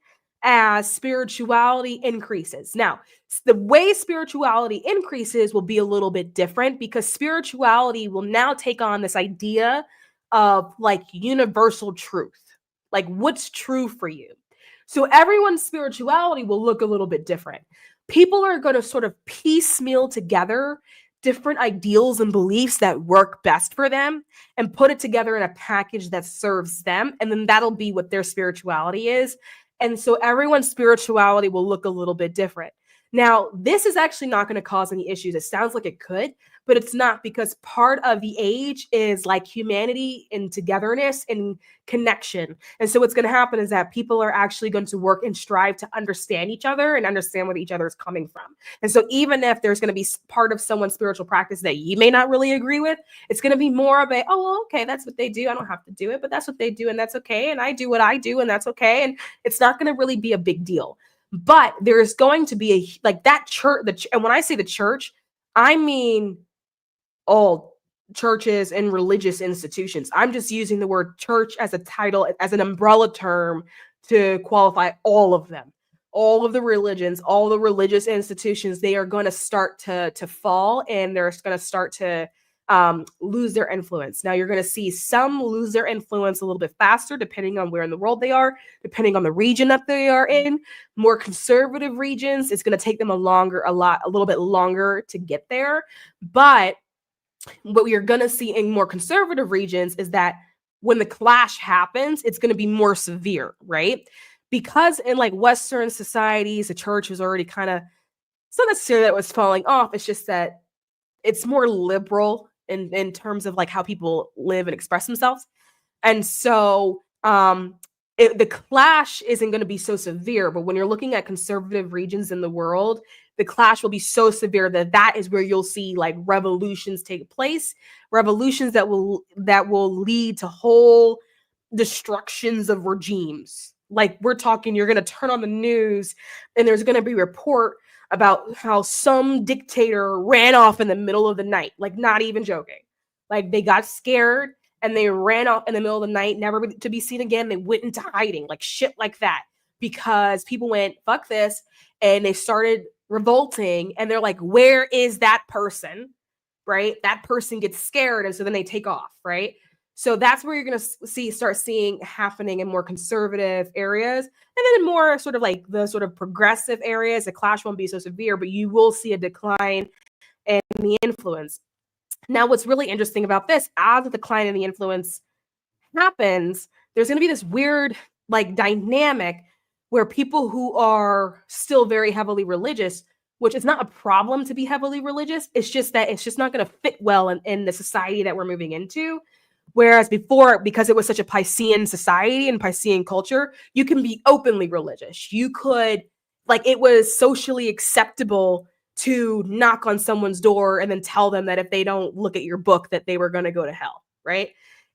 as spirituality increases. Now, the way spirituality increases will be a little bit different because spirituality will now take on this idea of universal truth. Like what's true for you? So everyone's spirituality will look a little bit different. People are going to sort of piecemeal together different ideals and beliefs that work best for them and put it together in a package that serves them. And then that'll be what their spirituality is. And so everyone's spirituality will look a little bit different. Now, this is actually not going to cause any issues. It sounds like it could, but it's not, because part of the age is like humanity and togetherness and connection. And so what's going to happen is that people are actually going to work and strive to understand each other and understand where each other is coming from. And so even if there's going to be part of someone's spiritual practice that you may not really agree with, it's going to be more of a, oh, well, okay, that's what they do. I don't have to do it, but that's what they do. And that's okay. And I do what I do. And that's okay. And it's not going to really be a big deal. But there's going to be like that church. And when I say the church, I mean all churches and religious institutions. I'm just using the word church as a title, as an umbrella term to qualify all of them. All of the religions, all the religious institutions, they are going to start to fall, and they're going to start to lose their influence. Now, you're going to see some lose their influence a little bit faster, depending on where in the world they are, depending on the region that they are in. More conservative regions, it's going to take them a little bit longer to get there. But what we are going to see in more conservative regions is that when the clash happens, it's going to be more severe, right? Because in like Western societies, the church was already kind of, it's not necessarily that it was falling off. It's just that it's more liberal in terms of like how people live and express themselves. And so the clash isn't going to be so severe, but when you're looking at conservative regions in the world, the clash will be so severe that is where you'll see like revolutions take place, revolutions that will lead to whole destructions of regimes. Like we're talking, you're going to turn on the news and there's going to be a report about how some dictator ran off in the middle of the night, like not even joking. Like they got scared and they ran off in the middle of the night, never to be seen again. They went into hiding, like shit like that, because people went, fuck this. And they started revolting, and they're like, where is that person? Right? That person gets scared. And so then they take off. Right? So that's where you're going to start seeing happening in more conservative areas. And then in more sort of like the sort of progressive areas, the clash won't be so severe, but you will see a decline in the influence. Now, what's really interesting about this, as the decline in the influence happens, there's going to be this weird like dynamic where people who are still very heavily religious, which is not a problem to be heavily religious, it's just that it's just not going to fit well in the society that we're moving into. Whereas before, because it was such a Piscean society and Piscean culture, you can be openly religious. You could, like, it was socially acceptable to knock on someone's door and then tell them that if they don't look at your book, that they were going to go to hell, right?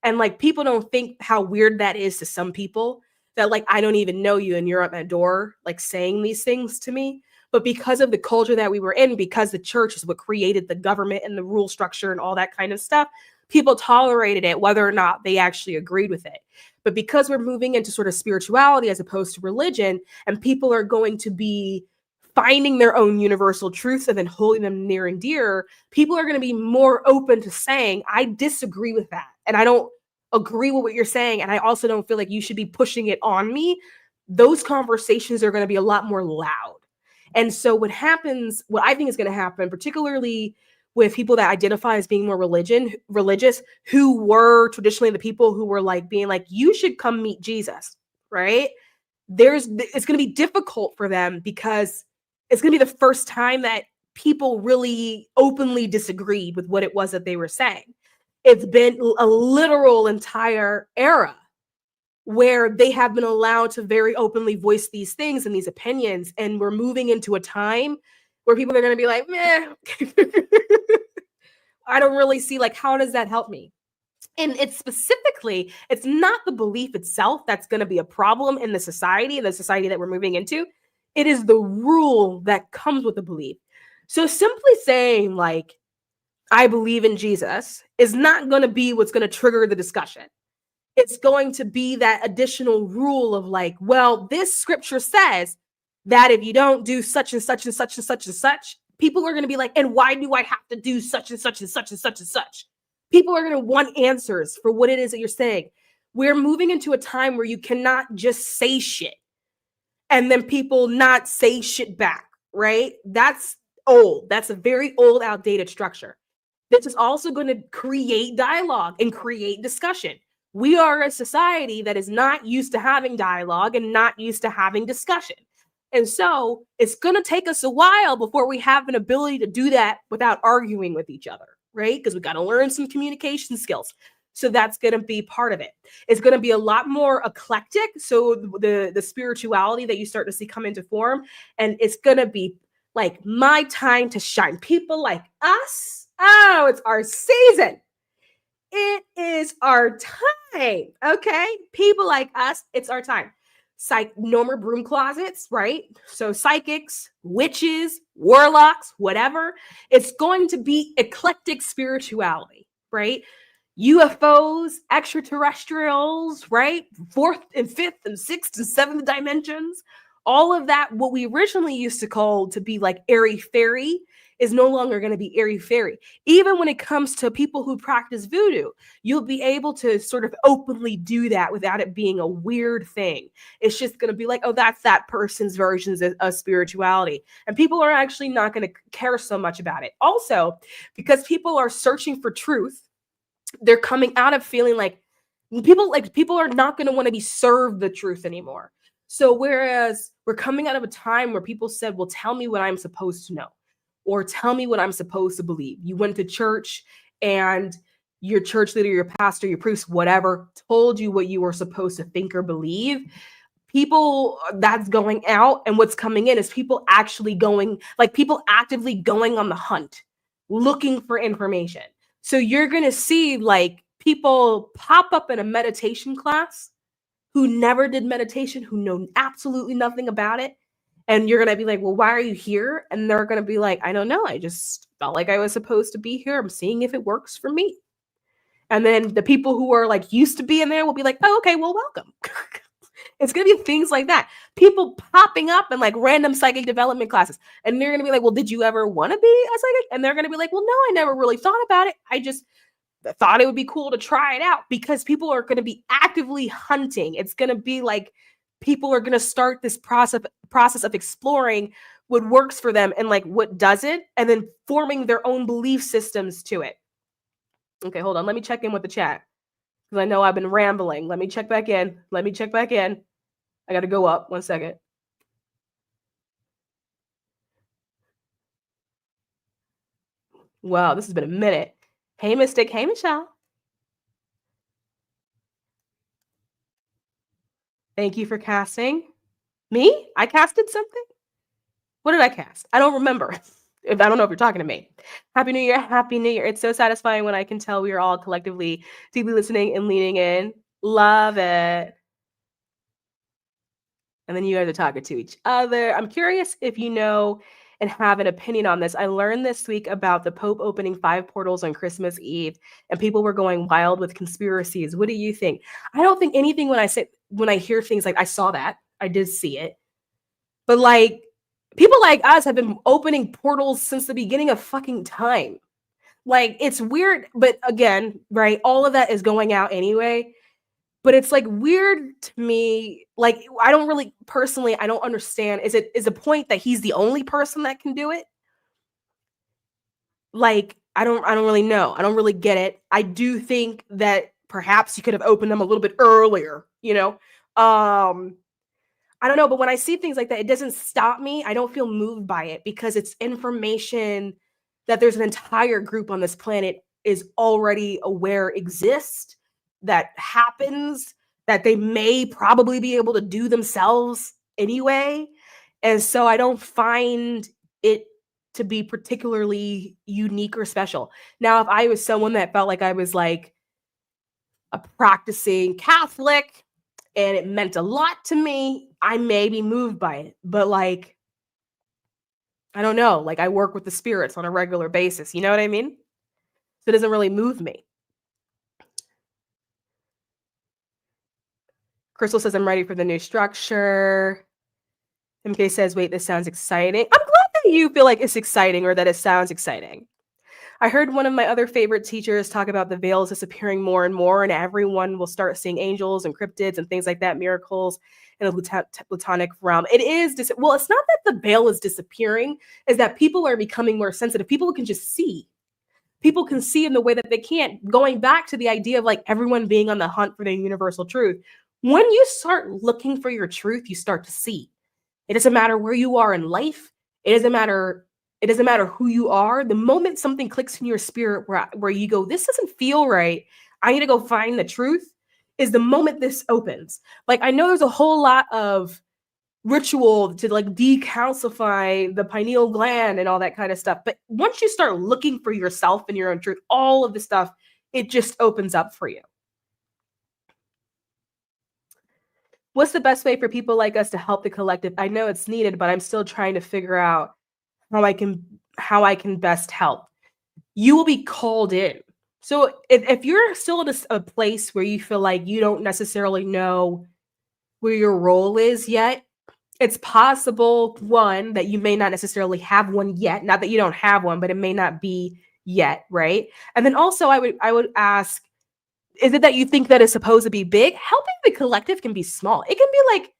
And like, people don't think how weird that is to some people, that like, I don't even know you and you're at my door, like saying these things to me. But because of the culture that we were in, because the church is what created the government and the rule structure and all that kind of stuff, people tolerated it, whether or not they actually agreed with it. But because we're moving into sort of spirituality as opposed to religion, and people are going to be finding their own universal truths and then holding them near and dear, people are going to be more open to saying, I disagree with that. And I don't agree with what you're saying. And I also don't feel like you should be pushing it on me. Those conversations are going to be a lot more loud. And so what I think is going to happen, particularly with people that identify as being more religious, who were traditionally the people who were like being like, you should come meet Jesus, right? It's going to be difficult for them, because it's going to be the first time that people really openly disagreed with what it was that they were saying. It's been a literal entire era where they have been allowed to very openly voice these things and these opinions. And we're moving into a time where people are going to be like, meh, I don't really see, like, how does that help me? And it's not the belief itself that's going to be a problem in the society that we're moving into. It is the rule that comes with the belief. So simply saying, like, I believe in Jesus is not going to be what's going to trigger the discussion. It's going to be that additional rule of like, well, this scripture says that if you don't do such and such and such and such and such, people are going to be like, and why do I have to do such and such and such and such and such? People are going to want answers for what it is that you're saying. We're moving into a time where you cannot just say shit. and then people not say shit back, right? That's old. That's a very old, outdated structure. This is also going to create dialogue and create discussion. We are a society that is not used to having dialogue and not used to having discussion. And so it's going to take us a while before we have an ability to do that without arguing with each other, right? Because we got to learn some communication skills. So that's going to be part of it. It's going to be a lot more eclectic. So the spirituality that you start to see come into form, and it's going to be like my time to shine. People like us, oh, it's our season. It is our time. Okay. People like us, it's our time. No more broom closets, right? So psychics, witches, warlocks, whatever. It's going to be eclectic spirituality, right? UFOs, extraterrestrials, right? Fourth and fifth and sixth and seventh dimensions. All of that, what we originally used to call to be like airy fairy, is no longer going to be airy fairy. Even when it comes to people who practice voodoo, you'll be able to sort of openly do that without it being a weird thing. It's just going to be like, oh, that's that person's versions of spirituality. And people are actually not going to care so much about it. Also, because people are searching for truth, they're coming out of feeling like people are not going to want to be served the truth anymore. So whereas we're coming out of a time where people said, well, tell me what I'm supposed to know, or tell me what I'm supposed to believe. You went to church and your church leader, your pastor, your priest, whatever, told you what you were supposed to think or believe. People, that's going out, and what's coming in is people actively going on the hunt, looking for information. So you're going to see like people pop up in a meditation class who never did meditation, who know absolutely nothing about it. And you're going to be like, well, why are you here? And they're going to be like, I don't know. I just felt like I was supposed to be here. I'm seeing if it works for me. And then the people who are like used to being there will be like, oh, okay, well, welcome. It's going to be things like that. People popping up in like random psychic development classes. And they're going to be like, well, did you ever want to be a psychic? And they're going to be like, well, no, I never really thought about it. I just thought it would be cool to try it out, because people are going to be actively hunting. It's going to be like people are going to start this process of exploring what works for them and like what doesn't, and then forming their own belief systems to it. Okay, hold on. Let me check in with the chat, because I know I've been rambling. Let me check back in. I got to go up 1 second. Wow, this has been a minute. Hey, Mystic. Hey, Michelle. Thank you for casting. Me? I casted something? What did I cast? I don't remember. I don't know if you're talking to me. Happy New Year. Happy New Year. It's so satisfying when I can tell we are all collectively deeply listening and leaning in. Love it. And then you guys are talking to each other. I'm curious if you know and have an opinion on this. I learned this week about the Pope opening 5 portals on Christmas Eve, and people were going wild with conspiracies. What do you think? I don't think anything when I hear things like, I saw that, I did see it. But like, people like us have been opening portals since the beginning of fucking time. Like, it's weird, but again, right, all of that is going out anyway. But it's like weird to me. Like, I don't really personally, I don't understand. Is a point that he's the only person that can do it? Like, I don't really know. I don't really get it. I do think that perhaps you could have opened them a little bit earlier, you know? I don't know, but when I see things like that, it doesn't stop me. I don't feel moved by it, because it's information that there's an entire group on this planet is already aware exists, that happens, that they may probably be able to do themselves anyway. And so I don't find it to be particularly unique or special. Now, if I was someone that felt like I was like a practicing Catholic and it meant a lot to me, I may be moved by it. But like, I don't know, like I work with the spirits on a regular basis. You know what I mean? So it doesn't really move me. Crystal says, I'm ready for the new structure. MK says, wait, this sounds exciting. I'm glad that you feel like it's exciting, or that it sounds exciting. I heard one of my other favorite teachers talk about the veils disappearing more and more, and everyone will start seeing angels and cryptids and things like that, miracles in a platonic realm. It is well, it's not that the veil is disappearing, is that people are becoming more sensitive. People can just see. People can see in the way that they can't. Going back to the idea of like everyone being on the hunt for the universal truth. When you start looking for your truth, you start to see. It doesn't matter where you are in life. It doesn't matter. It doesn't matter who you are. The moment something clicks in your spirit where you go, this doesn't feel right. I need to go find the truth, is the moment this opens. Like, I know there's a whole lot of ritual to like decalcify the pineal gland and all that kind of stuff. But once you start looking for yourself and your own truth, all of the stuff, it just opens up for you. What's the best way for people like us to help the collective? I know it's needed, but I'm still trying to figure out how I can best help. You will be called in. So if you're still in a place where you feel like you don't necessarily know where your role is yet, it's possible, one, that you may not necessarily have one yet. Not that you don't have one, but it may not be yet, right? And then also I would ask, is it that you think that it's supposed to be big? Helping the collective can be small. It can be like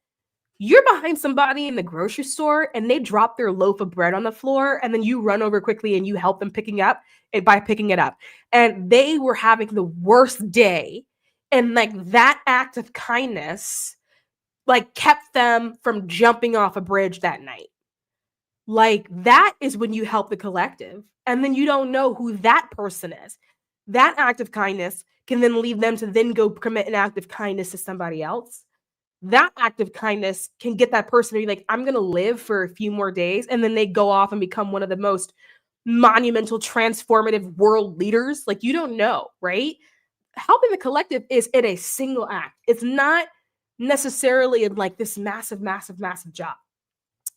you're behind somebody in the grocery store and they drop their loaf of bread on the floor, and then you run over quickly and you help them picking it up. And they were having the worst day. And like that act of kindness like kept them from jumping off a bridge that night. Like that is when you help the collective. And then you don't know who that person is. That act of kindness can then lead them to then go commit an act of kindness to somebody else. That act of kindness can get that person to be like, I'm going to live for a few more days. And then they go off and become one of the most monumental, transformative world leaders. Like, you don't know, right? Helping the collective is in a single act. It's not necessarily in like this massive, massive, massive job.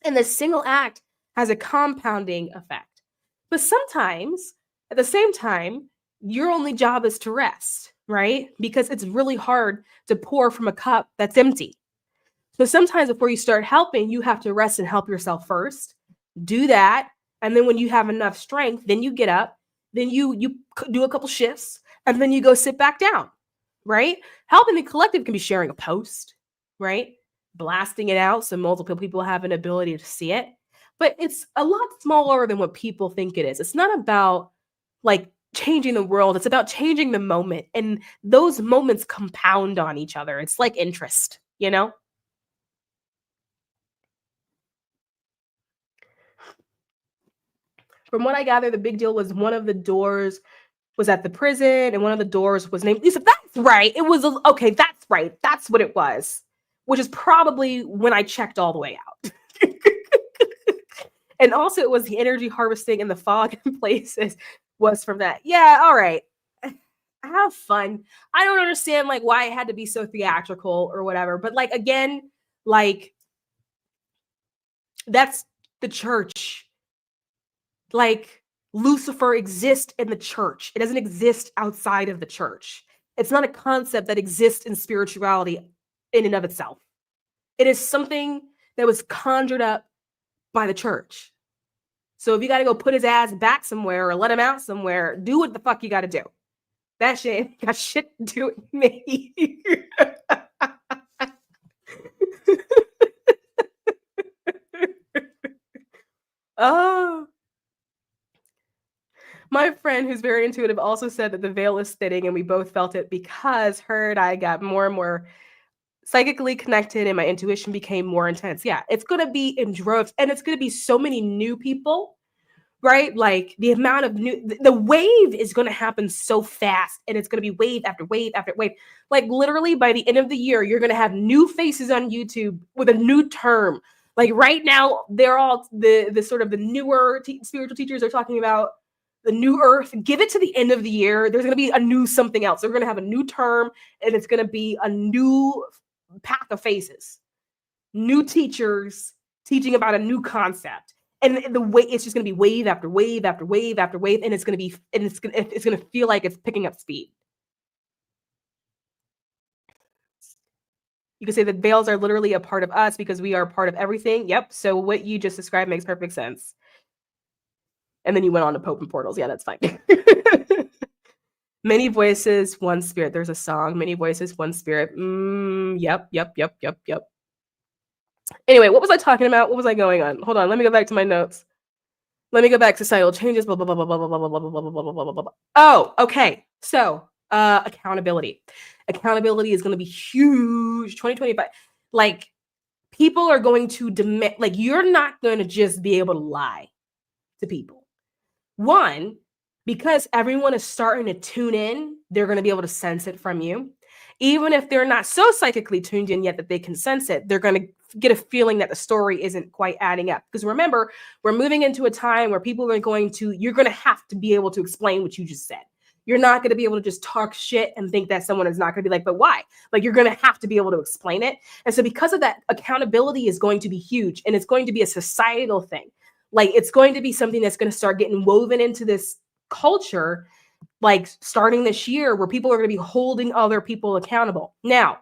And the single act has a compounding effect. But sometimes, at the same time, your only job is to rest, right? Because it's really hard to pour from a cup that's empty. So sometimes before you start helping, you have to rest and help yourself first. Do that. And then when you have enough strength, then you get up, then you do a couple shifts, and then you go sit back down, right? Helping the collective can be sharing a post, right? Blasting it out so multiple people have an ability to see it. But it's a lot smaller than what people think it is. It's not about like changing the world. It's about changing the moment. And those moments compound on each other. It's like interest, you know? From what I gather, the big deal was one of the doors was at the prison and one of the doors was named. Lisa, that's right. It was, okay, that's right. That's what it was, which is probably when I checked all the way out. And also it was the energy harvesting and the fog in places was from that. Yeah, all right. Have fun. I don't understand like why it had to be so theatrical or whatever. But like, again, like that's the church. Like Lucifer exists in the church. It doesn't exist outside of the church. It's not a concept that exists in spirituality in and of itself. It is something that was conjured up by the church. So if you got to go put his ass back somewhere or let him out somewhere, do what the fuck you got to do. That shit ain't got shit to do with me. Oh. My friend, who's very intuitive, also said that the veil is thinning, and we both felt it because her and I got more and more psychically connected and my intuition became more intense. Yeah, it's going to be in droves, and it's going to be so many new people, right? Like the amount of the wave is going to happen so fast, and it's going to be wave after wave after wave. Like literally by the end of the year, you're going to have new faces on YouTube with a new term. Like right now, they're all the sort of the newer spiritual teachers are talking about the new earth. Give it to the end of the year. There's going to be a new something else. They're going to have a new term, and it's going to be a new pack of faces, new teachers teaching about a new concept. And the way it's just going to be wave after wave after wave after wave. And it's going to be, and it's going to feel like it's picking up speed. You could say that veils are literally a part of us because we are part of everything. Yep. So what you just described makes perfect sense. And then you went on to Pope and Portals. Yeah, that's fine. Many voices, one spirit. There's a song, Many Voices, One Spirit. Yep. Anyway, what was I talking about? What was I going on? Hold on, let me go back to my notes. Let me go back to societal changes, blah, blah, blah, blah, blah, blah, blah, blah, blah, blah, blah, blah, blah, blah, blah. Oh, okay. So, accountability. Accountability is going to be huge. 2025. Like, people are going to demand, like, you're not going to just be able to lie to people. One, because everyone is starting to tune in, they're going to be able to sense it from you. Even if they're not so psychically tuned in yet that they can sense it, they're going to get a feeling that the story isn't quite adding up. Because remember, we're moving into a time where people are you're going to have to be able to explain what you just said. You're not going to be able to just talk shit and think that someone is not going to be like, but why? Like, you're going to have to be able to explain it. And so because of that, accountability is going to be huge, and it's going to be a societal thing. Like, it's going to be something that's going to start getting woven into this culture, like starting this year, where people are going to be holding other people accountable. Now,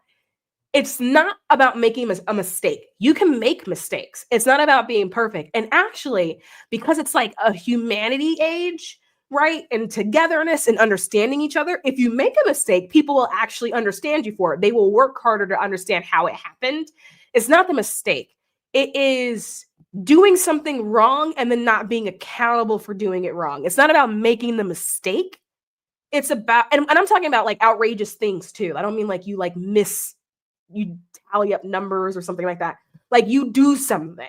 it's not about making a mistake. You can make mistakes. It's not about being perfect. And actually, because it's like a humanity age, right? And togetherness and understanding each other, if you make a mistake, people will actually understand you for it. They will work harder to understand how it happened. It's not the mistake. It is doing something wrong and then not being accountable for doing it wrong. It's not about making the mistake. It's about, and I'm talking about like outrageous things too. I don't mean like you you tally up numbers or something like that. Like, you do something.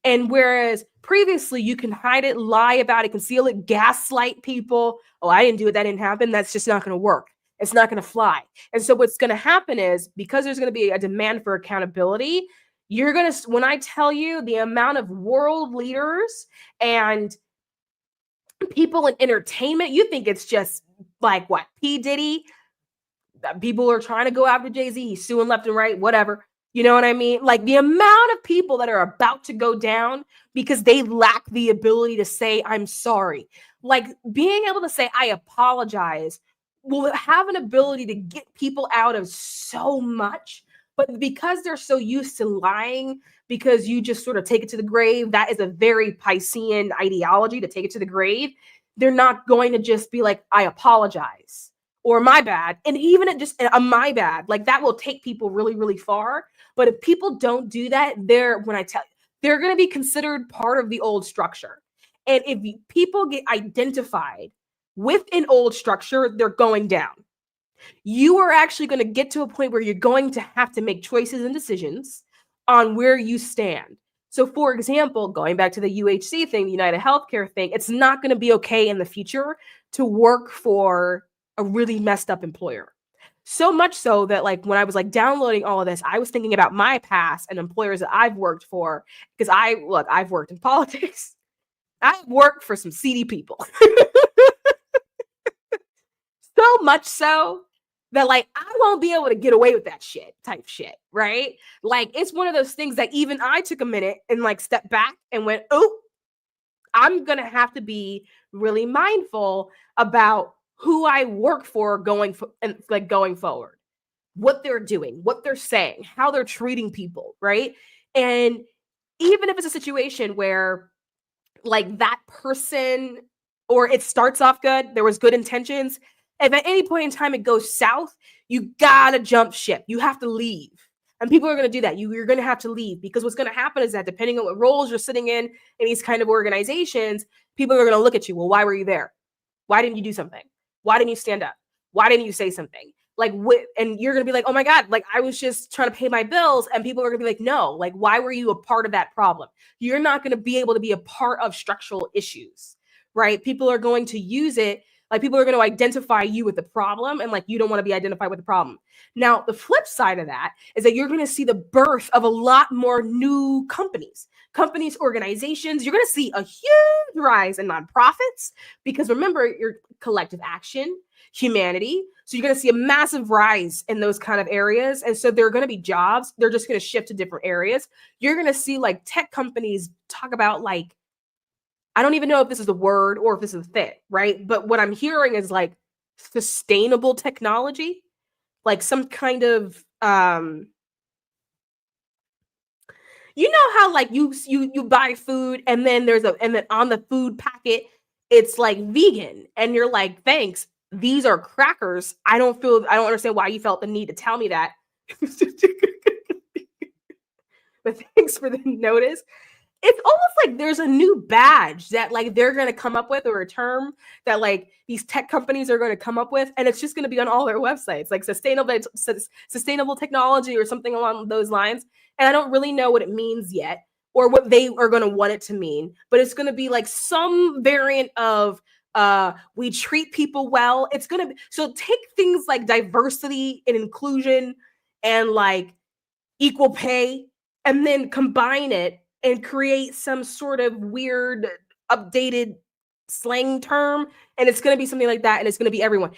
And whereas previously you can hide it, lie about it, conceal it, gaslight people. Oh, I didn't do it. That didn't happen. That's just not going to work. It's not going to fly. And so what's going to happen is, because there's going to be a demand for accountability, you're going to, when I tell you the amount of world leaders and people in entertainment, you think it's just like what? P. Diddy? People are trying to go after Jay-Z. He's suing left and right, whatever. You know what I mean? Like, the amount of people that are about to go down because they lack the ability to say, I'm sorry. Like, being able to say, I apologize will have an ability to get people out of so much. But because they're so used to lying, because you just sort of take it to the grave, that is a very Piscean ideology, to take it to the grave. They're not going to just be like, I apologize, or my bad. And even at just a my bad, like, that will take people really, really far. But if people don't do that, they're going to be considered part of the old structure. And if people get identified with an old structure, they're going down. You are actually going to get to a point where you're going to have to make choices and decisions on where you stand. So, for example, going back to the UHC thing, the United Healthcare thing, it's not going to be okay in the future to work for a really messed up employer. So much so that, like, when I was like downloading all of this, I was thinking about my past and employers that I've worked for, because I've worked in politics. I've worked for some seedy people. So much so that, like, I won't be able to get away with that type shit, right? Like, it's one of those things that even I took a minute and like stepped back and went, oh, I'm going to have to be really mindful about who I work for going forward, what they're doing, what they're saying, how they're treating people, right? And even if it's a situation where, like, that person, or it starts off good, there was good intentions, if at any point in time it goes south, you gotta jump ship. You have to leave. And people are going to do that. You're going to have to leave, because what's going to happen is that, depending on what roles you're sitting in these kind of organizations, people are going to look at you. Well, why were you there? Why didn't you do something? Why didn't you stand up? Why didn't you say something? Like, what? And you're going to be like, oh my God, like, I was just trying to pay my bills. And people are going to be like, no, like, why were you a part of that problem? You're not going to be able to be a part of structural issues, right? People are going to use it. Like, people are going to identify you with the problem, and like, you don't want to be identified with the problem. Now, the flip side of that is that you're going to see the birth of a lot more new companies, organizations. You're going to see a huge rise in nonprofits, because remember, your collective action, humanity. So you're going to see a massive rise in those kind of areas. And so there are going to be jobs. They're just going to shift to different areas. You're going to see like tech companies talk about, like, I don't even know if this is the word or if this is a thing, right? But what I'm hearing is like sustainable technology, like some kind of, you know how like you buy food, and then and then on the food packet, it's like vegan, and you're like, thanks, these are crackers. I don't understand why you felt the need to tell me that. But thanks for the notice. It's almost like there's a new badge that like they're going to come up with, or a term that like these tech companies are going to come up with, and it's just going to be on all their websites, like sustainable technology or something along those lines. And I don't really know what it means yet, or what they are going to want it to mean, but it's going to be like some variant of we treat people well. It's going to be, so take things like diversity and inclusion and like equal pay, and then combine it and create some sort of weird updated slang term, and it's going to be something like that, and it's going to be everywhere,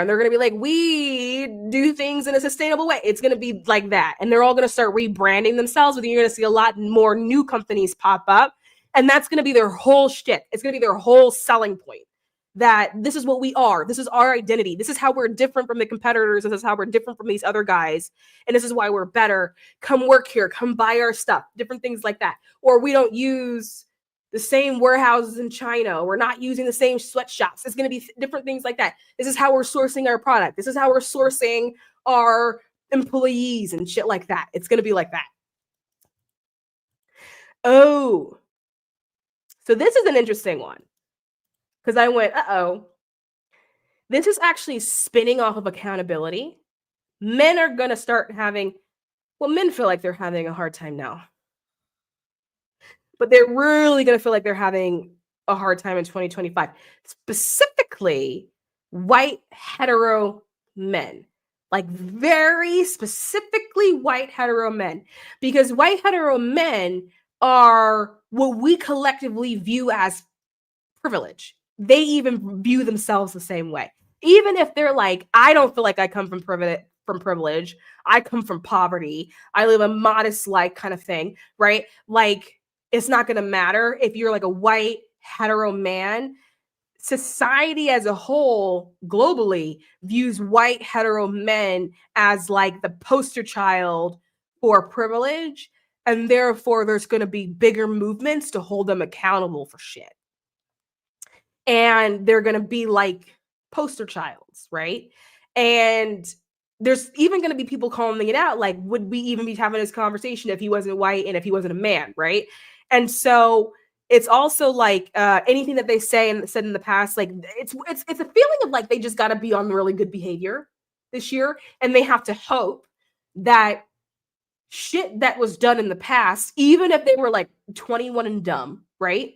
and they're going to be like, we do things in a sustainable way. It's going to be like that, and they're all going to start rebranding themselves, and you're going to see a lot more new companies pop up, and that's going to be their whole shit. It's going to be their whole selling point, that this is what we are. This is our identity. This is how we're different from the competitors. This is how we're different from these other guys. And this is why we're better. Come work here. Come buy our stuff. Different things like that. Or we don't use the same warehouses in China. We're not using the same sweatshops. It's going to be different things like that. This is how we're sourcing our product. This is how we're sourcing our employees and shit like that. It's going to be like that. Oh, so this is an interesting one. Because I went, this is actually spinning off of accountability. Men are going to start having, well, men feel like they're having a hard time now. But they're really going to feel like they're having a hard time in 2025. Specifically, white hetero men. Like very specifically white hetero men. Because white hetero men are what we collectively view as privilege. They even view themselves the same way. Even if they're like, I don't feel like I come from privilege. I come from poverty. I live a modest life kind of thing, right? Like, it's not going to matter if you're like a white hetero man. Society as a whole globally views white hetero men as like the poster child for privilege. And therefore, there's going to be bigger movements to hold them accountable for shit. And they're going to be like poster childs, right? And there's even going to be people calling it out, like, would we even be having this conversation if he wasn't white and if he wasn't a man, right? And so it's also like anything that they say and said in the past, like it's a feeling of like they just got to be on really good behavior this year, and they have to hope that shit that was done in the past, even if they were like 21 and dumb, right,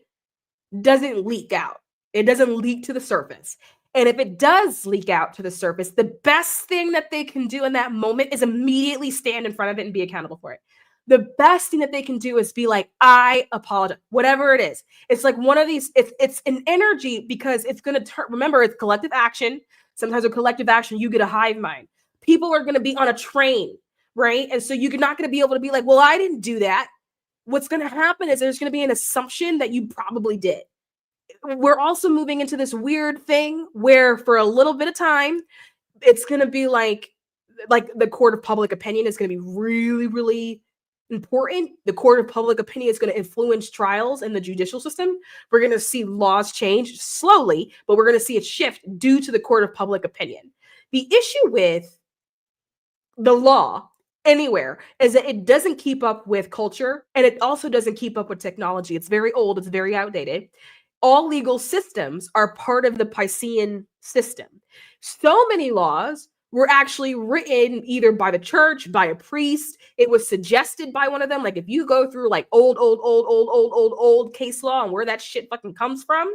doesn't leak out. It doesn't leak to the surface. And if it does leak out to the surface, the best thing that they can do in that moment is immediately stand in front of it and be accountable for it. The best thing that they can do is be like, I apologize, whatever it is. It's like one of these, it's an energy, because it's going to turn, remember, it's collective action. Sometimes with collective action, you get a hive mind. People are going to be on a train, right? And so you're not going to be able to be like, well, I didn't do that. What's going to happen is there's going to be an assumption that you probably did. We're also moving into this weird thing where for a little bit of time, it's going to be like the court of public opinion is going to be really, really important. The court of public opinion is going to influence trials in the judicial system. We're going to see laws change slowly, but we're going to see a shift due to the court of public opinion. The issue with the law anywhere is that it doesn't keep up with culture, and it also doesn't keep up with technology. It's very old. It's very outdated. All legal systems are part of the Piscean system. So many laws were actually written either by the church, by a priest. It was suggested by one of them. Like if you go through like old case law and where that shit fucking comes from,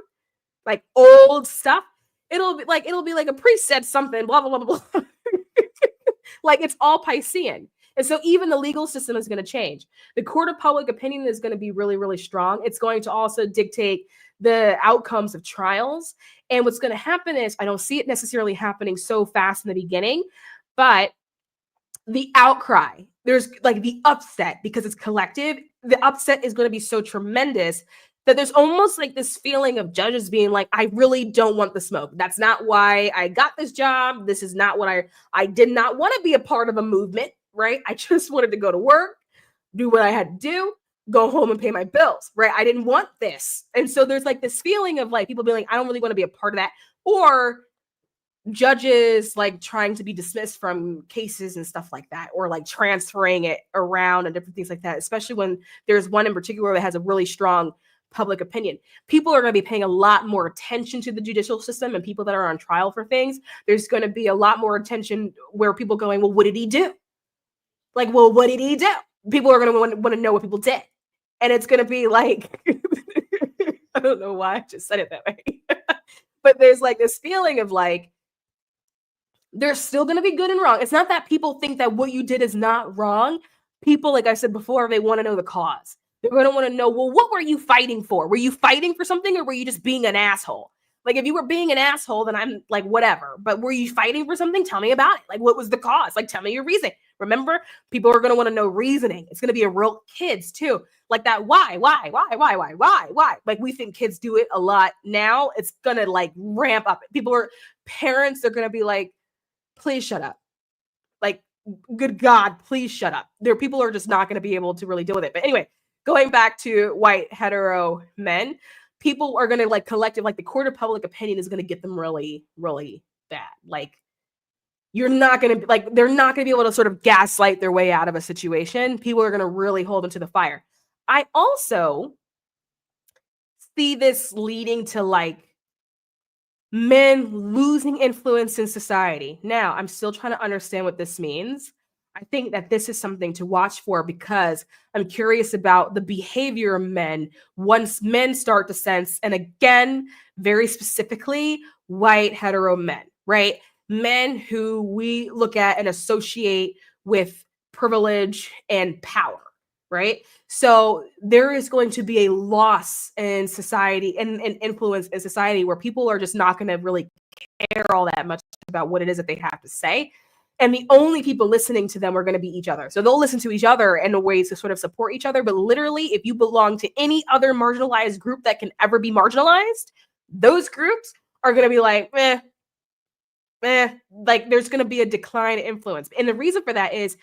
like old stuff, it'll be like a priest said something, blah, blah, blah, blah. Like it's all Piscean. And so even the legal system is going to change. The court of public opinion is going to be really, really strong. It's going to also dictate the outcomes of trials. And what's going to happen is, I don't see it necessarily happening so fast in the beginning, but the outcry, there's like the upset, because it's collective. The upset is going to be so tremendous that there's almost like this feeling of judges being like, I really don't want the smoke. That's not why I got this job. This is not what I did not want to be a part of a movement, right? I just wanted to go to work, do what I had to do. go home and pay my bills, right? I didn't want this. And so there's like this feeling of like people being like, I don't really want to be a part of that. Or judges like trying to be dismissed from cases and stuff like that, or like transferring it around and different things like that, especially when there's one in particular that has a really strong public opinion. People are going to be paying a lot more attention to the judicial system, and people that are on trial for things, there's going to be a lot more attention where people going, well, what did he do? Like, well, what did he do? People are going to want to know what people did. And it's going to be like, I don't know why I just said it that way. But there's like this feeling of like, there's still going to be good and wrong. It's not that people think that what you did is not wrong. People, like I said before, they want to know the cause. They're going to want to know, well, what were you fighting for? Were you fighting for something, or were you just being an asshole? Like, if you were being an asshole, then I'm like, whatever. But were you fighting for something? Tell me about it. Like, what was the cause? Like, tell me your reason. Remember, people are going to want to know reasoning. It's going to be a real kids too. Like that, why? Like, we think kids do it a lot now. It's going to like ramp up. Parents are going to be like, please shut up. Like, good God, please shut up. People are just not going to be able to really deal with it. But anyway, going back to white hetero men, people are going to like collective, like the court of public opinion is going to get them really, really bad. Like, you're not going to like, they're not going to be able to sort of gaslight their way out of a situation. People are going to really hold them to the fire. I also see this leading to like men losing influence in society. Now, I'm still trying to understand what this means. I think that this is something to watch for, because I'm curious about the behavior of men once men start to sense, and again, very specifically, white hetero men, right? Men who we look at and associate with privilege and power, right? So there is going to be a loss in society and influence in society where people are just not going to really care all that much about what it is that they have to say. And the only people listening to them are going to be each other. So they'll listen to each other in ways to sort of support each other. But literally, if you belong to any other marginalized group that can ever be marginalized, those groups are going to be like, like there's going to be a decline in influence. And the reason for that is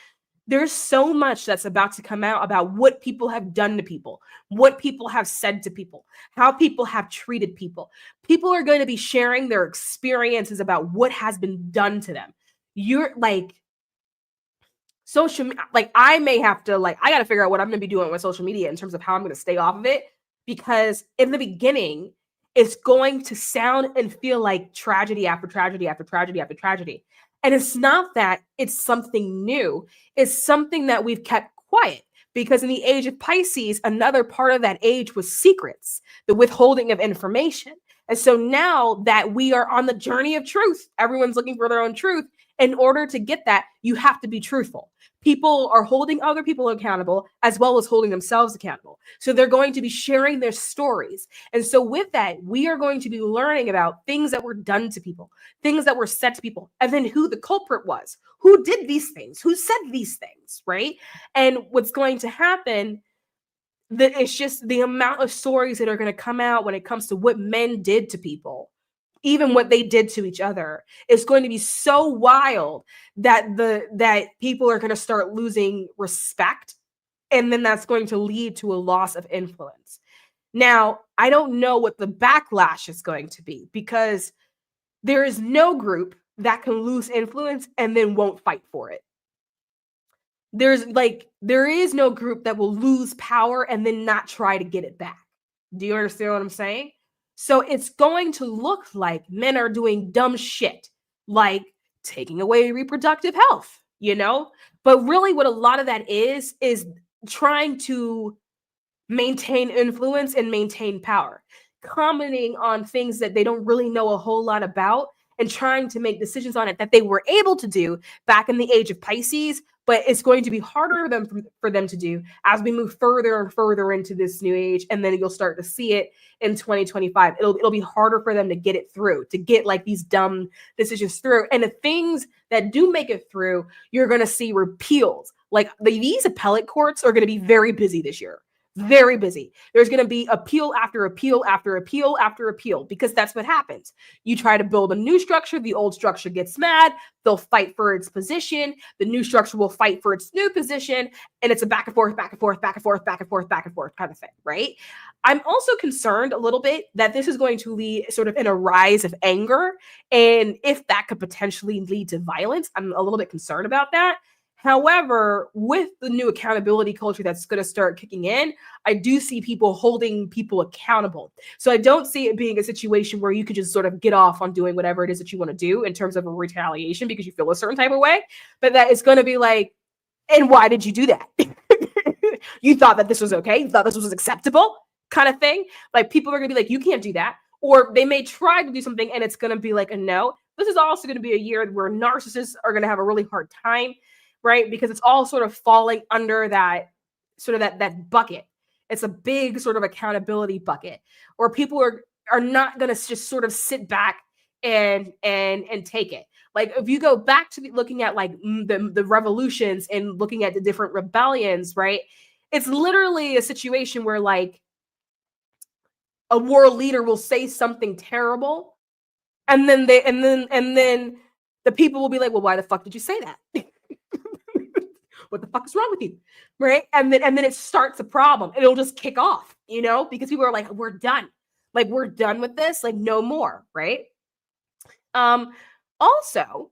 there's so much that's about to come out about what people have done to people, what people have said to people, how people have treated people. People are going to be sharing their experiences about what has been done to them. You're like, social, like I may have to, like, I got to figure out what I'm going to be doing with social media in terms of how I'm going to stay off of it, because in the beginning, it's going to sound and feel like tragedy after tragedy after tragedy after tragedy. And it's not that it's something new. It's something that we've kept quiet, because in the age of Pisces, another part of that age was secrets, the withholding of information. And so now that we are on the journey of truth, everyone's looking for their own truth. In order to get that, you have to be truthful. People are holding other people accountable as well as holding themselves accountable. So they're going to be sharing their stories. And so with that, we are going to be learning about things that were done to people, things that were said to people, and then who the culprit was, who did these things, who said these things, right? And what's going to happen, that it's just the amount of stories that are going to come out when it comes to what men did to people, even what they did to each other, is going to be so wild that that people are going to start losing respect. And then that's going to lead to a loss of influence. Now, I don't know what the backlash is going to be, because there is no group that can lose influence and then won't fight for it. There is no group that will lose power and then not try to get it back. Do you understand what I'm saying? So it's going to look like men are doing dumb shit, like taking away reproductive health, you know? But really what a lot of that is trying to maintain influence and maintain power, commenting on things that they don't really know a whole lot about and trying to make decisions on it that they were able to do back in the age of Pisces, but it's going to be harder for them to do as we move further and further into this new age. And then you'll start to see it in 2025. It'll be harder for them to get it through, to get like these dumb decisions through. And the things that do make it through, you're going to see repeals. Like these appellate courts are going to be very busy this year. very busy. There's going to be appeal after appeal after appeal after appeal, because that's what happens. You try to build a new structure, the old structure gets mad, they'll fight for its position, the new structure will fight for its new position, and it's a back and forth, back and forth, back and forth, back and forth, back and forth kind of thing, right? I'm also concerned a little bit that this is going to lead sort of in a rise of anger, and if that could potentially lead to violence, I'm a little bit concerned about that. However, with the new accountability culture that's going to start kicking in, I do see people holding people accountable. So I don't see it being a situation where you could just sort of get off on doing whatever it is that you want to do in terms of a retaliation because you feel a certain type of way, but that it's going to be like, and why did you do that? You thought that this was okay? You thought this was acceptable kind of thing? Like, people are going to be like, you can't do that. Or they may try to do something and it's going to be like a no. This is also going to be a year where narcissists are going to have a really hard time, right? Because it's all sort of falling under that sort of that bucket. It's a big sort of accountability bucket, or people are not going to just sort of sit back and take it. Like, if you go back to looking at like the revolutions and looking at the different rebellions, right? It's literally a situation where like a world leader will say something terrible, and then the people will be like, well, why the fuck did you say that? What the fuck is wrong with you? Right? And then it starts a problem. It'll just kick off, you know, because people are like, we're done. Like, we're done with this, like no more, right? Also,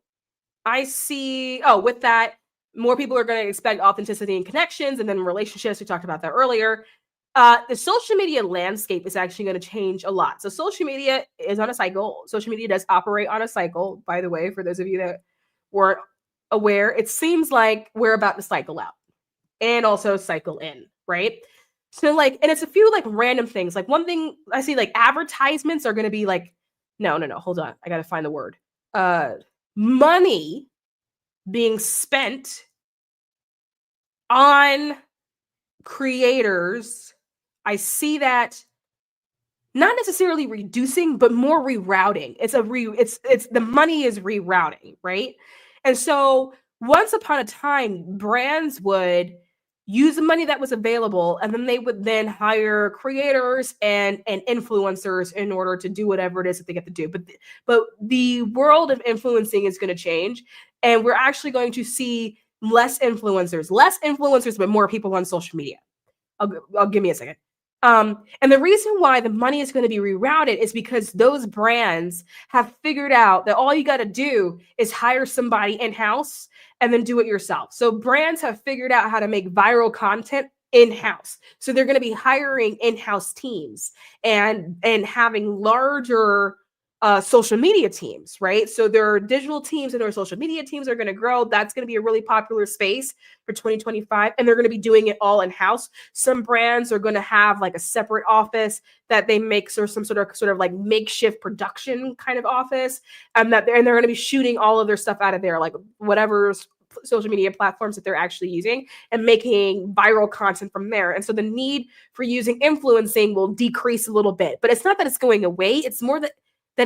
I see, with that, more people are going to expect authenticity and connections, and then relationships. We talked about that earlier. The social media landscape is actually going to change a lot. So social media is on a cycle. Social media does operate on a cycle, by the way, for those of you that weren't aware. It seems like we're about to cycle out and also cycle in, right? So like, and it's a few like random things. Like, one thing I see, like, advertisements are going to be like, no, hold on. I got to find the word. Money being spent on creators. I see that not necessarily reducing, but more rerouting. It's the money is rerouting, right? And so once upon a time, brands would use the money that was available, and then they would then hire creators and influencers in order to do whatever it is that they get to do. But the world of influencing is going to change, and we're actually going to see less influencers, but more people on social media. I'll give me a second. And the reason why the money is going to be rerouted is because those brands have figured out that all you got to do is hire somebody in-house and then do it yourself. So brands have figured out how to make viral content in-house. So they're going to be hiring in-house teams and having larger social media teams, right? So their digital teams and their social media teams are going to grow. That's going to be a really popular space for 2025, and they're going to be doing it all in-house. Some brands are going to have like a separate office that they make some sort of like makeshift production kind of office, and they're going to be shooting all of their stuff out of there, like whatever social media platforms that they're actually using, and making viral content from there. And so the need for using influencing will decrease a little bit, but it's not that it's going away. It's more that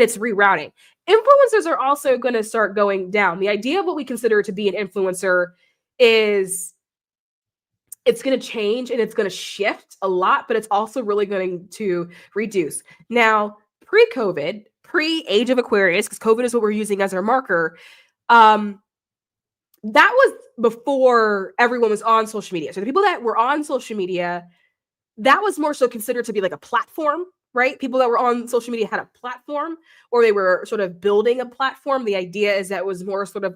it's rerouting. Influencers are also going to start going down. The idea of what we consider to be an influencer is it's going to change and it's going to shift a lot, but it's also really going to reduce. Now, pre-COVID, pre-age of Aquarius, because COVID is what we're using as our marker, that was before everyone was on social media. So the people that were on social media, that was more so considered to be like a platform, right? People that were on social media had a platform, or they were sort of building a platform. The idea is that it was more sort of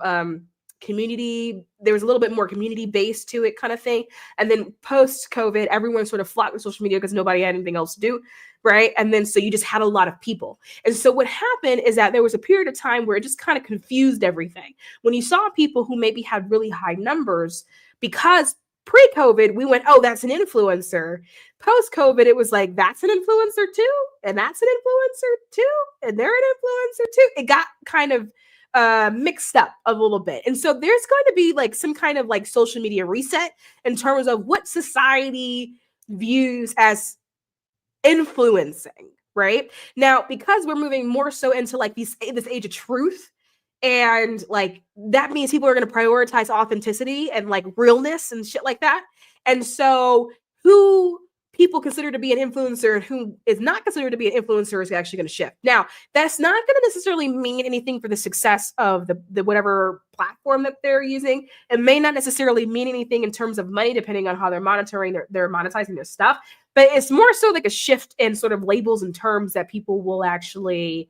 community. There was a little bit more community based to it kind of thing. And then post COVID, everyone sort of flocked to social media because nobody had anything else to do, right? And then so you just had a lot of people. And so what happened is that there was a period of time where it just kind of confused everything. When you saw people who maybe had really high numbers, because pre-COVID, we went, oh, that's an influencer. Post-COVID, it was like, that's an influencer too, and that's an influencer too, and they're an influencer too. It got kind of mixed up a little bit. And so there's going to be like some kind of like social media reset in terms of what society views as influencing, right? Now, because we're moving more so into like this age of truth, and like that means people are going to prioritize authenticity and like realness and shit like that. And so who people consider to be an influencer and who is not considered to be an influencer is actually going to shift. Now, that's not going to necessarily mean anything for the success of the whatever platform that they're using. It may not necessarily mean anything in terms of money, depending on how they're monetizing their stuff. But it's more so like a shift in sort of labels and terms that people will actually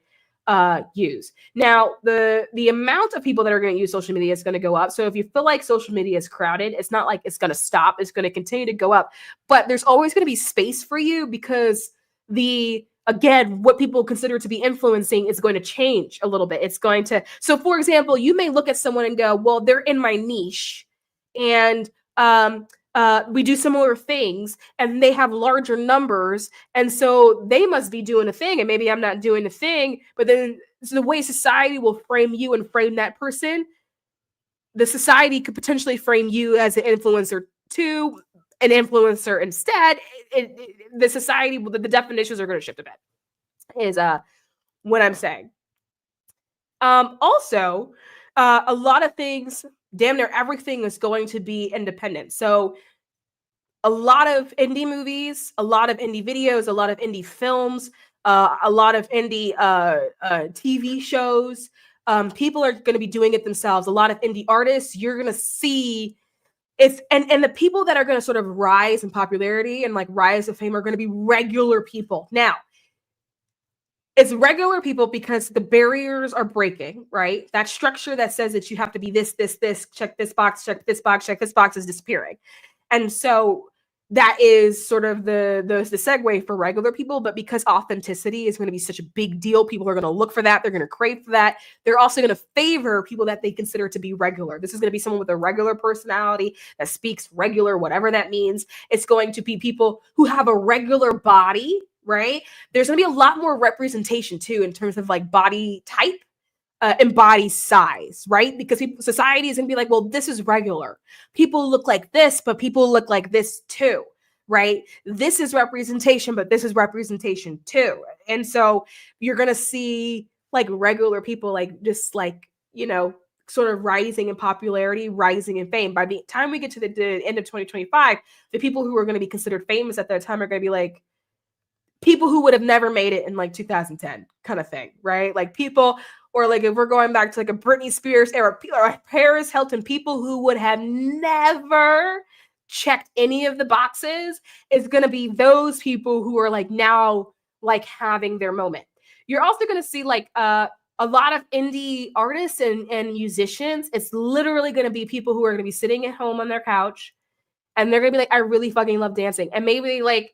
use. Now, the amount of people that are going to use social media is going to go up. So if you feel like social media is crowded, it's not like it's going to stop. It's going to continue to go up. But there's always going to be space for you because again, what people consider to be influencing is going to change a little bit. It's going to, so for example, you may look at someone and go, well, they're in my niche and we do similar things and they have larger numbers. And so they must be doing a thing and maybe I'm not doing a thing, but then so the way society will frame you and frame that person, the society could potentially frame you as an influencer too, an influencer instead. The society, the definitions are going to shift a bit, is what I'm saying. Also, a lot of things, damn near everything is going to be independent. So a lot of indie movies, a lot of indie videos, a lot of indie films, a lot of indie TV shows. People are going to be doing it themselves. A lot of indie artists, you're going to see and the people that are going to sort of rise in popularity and like rise to fame are going to be regular people. Now, it's regular people because the barriers are breaking, right? That structure that says that you have to be this, check this box, check this box, check this box is disappearing. And so that is sort of the segue for regular people. But because authenticity is going to be such a big deal, people are going to look for that. They're going to crave for that. They're also going to favor people that they consider to be regular. This is going to be someone with a regular personality that speaks regular, whatever that means. It's going to be people who have a regular body, right? There's going to be a lot more representation too in terms of like body type and body size, right? Because society is going to be like, well, this is regular. People look like this, but people look like this too, right? This is representation, but this is representation too. And so you're going to see like regular people like just like, you know, sort of rising in popularity, rising in fame. By the time we get to the end of 2025, the people who are going to be considered famous at that time are going to be like people who would have never made it in like 2010 kind of thing, right? Like people, or like if we're going back to like a Britney Spears era, or Paris Hilton, people who would have never checked any of the boxes is going to be those people who are like now like having their moment. You're also going to see like a lot of indie artists and musicians. It's literally going to be people who are going to be sitting at home on their couch and they're going to be like, I really fucking love dancing. And maybe like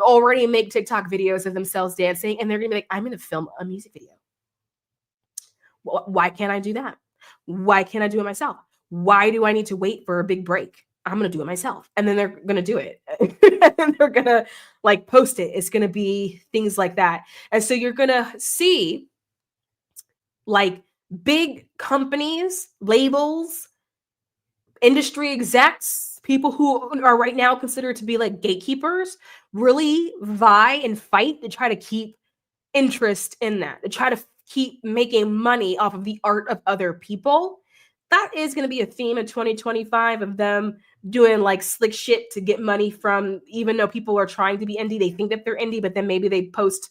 already make TikTok videos of themselves dancing and they're going to be like, I'm going to film a music video. Why can't I do that? Why can't I do it myself? Why do I need to wait for a big break? I'm going to do it myself. And then they're going to do it. And they're going to like post it. It's going to be things like that. And so you're going to see like big companies, labels, industry execs, people who are right now considered to be like gatekeepers, really vie and fight to try to keep interest in that, to try to keep making money off of the art of other people. That is going to be a theme in 2025 of them doing like slick shit to get money from, even though people are trying to be indie, they think that they're indie, but then maybe they post,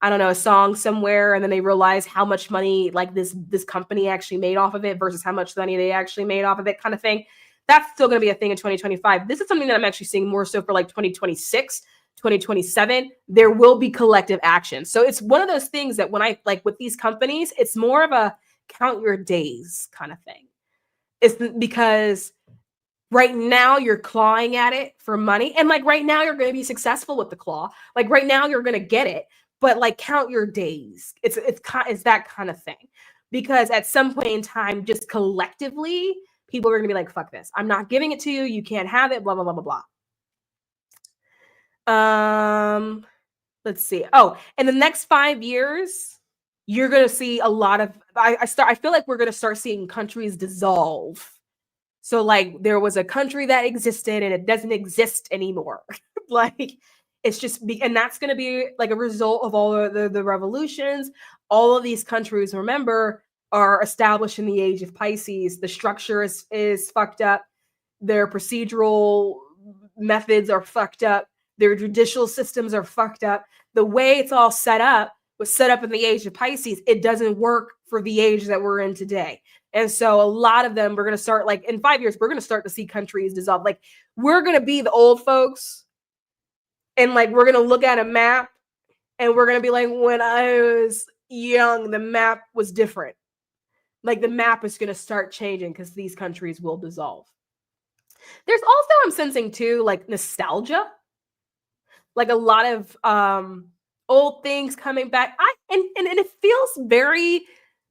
I don't know, a song somewhere and then they realize how much money like this company actually made off of it versus how much money they actually made off of it kind of thing. That's still going to be a thing in 2025. This is something that I'm actually seeing more so for like 2026. 2027, there will be collective action. So it's one of those things that when I like with these companies, it's more of a count your days kind of thing. It's because right now you're clawing at it for money. And like right now you're going to be successful with the claw. Like right now you're going to get it, but like count your days. It's that kind of thing. Because at some point in time, just collectively, people are going to be like, fuck this. I'm not giving it to you. You can't have it, blah, blah, blah, blah, blah. Let's see. Oh, in the next 5 years, you're going to see a lot of, I feel like we're going to start seeing countries dissolve. So like there was a country that existed and it doesn't exist anymore. Like it's just, and that's going to be like a result of all of the revolutions. All of these countries, remember, are established in the age of Pisces. The structure is fucked up. Their procedural methods are fucked up. Their judicial systems are fucked up. The way it's all set up was set up in the age of Pisces. It doesn't work for the age that we're in today. And so a lot of them, we're going to start, like, in 5 years, we're going to start to see countries dissolve. Like, we're going to be the old folks, and like, we're going to look at a map and we're going to be like, when I was young, the map was different. Like, the map is going to start changing because these countries will dissolve. There's also, I'm sensing too, like, nostalgia. Like, a lot of old things coming back. And it feels very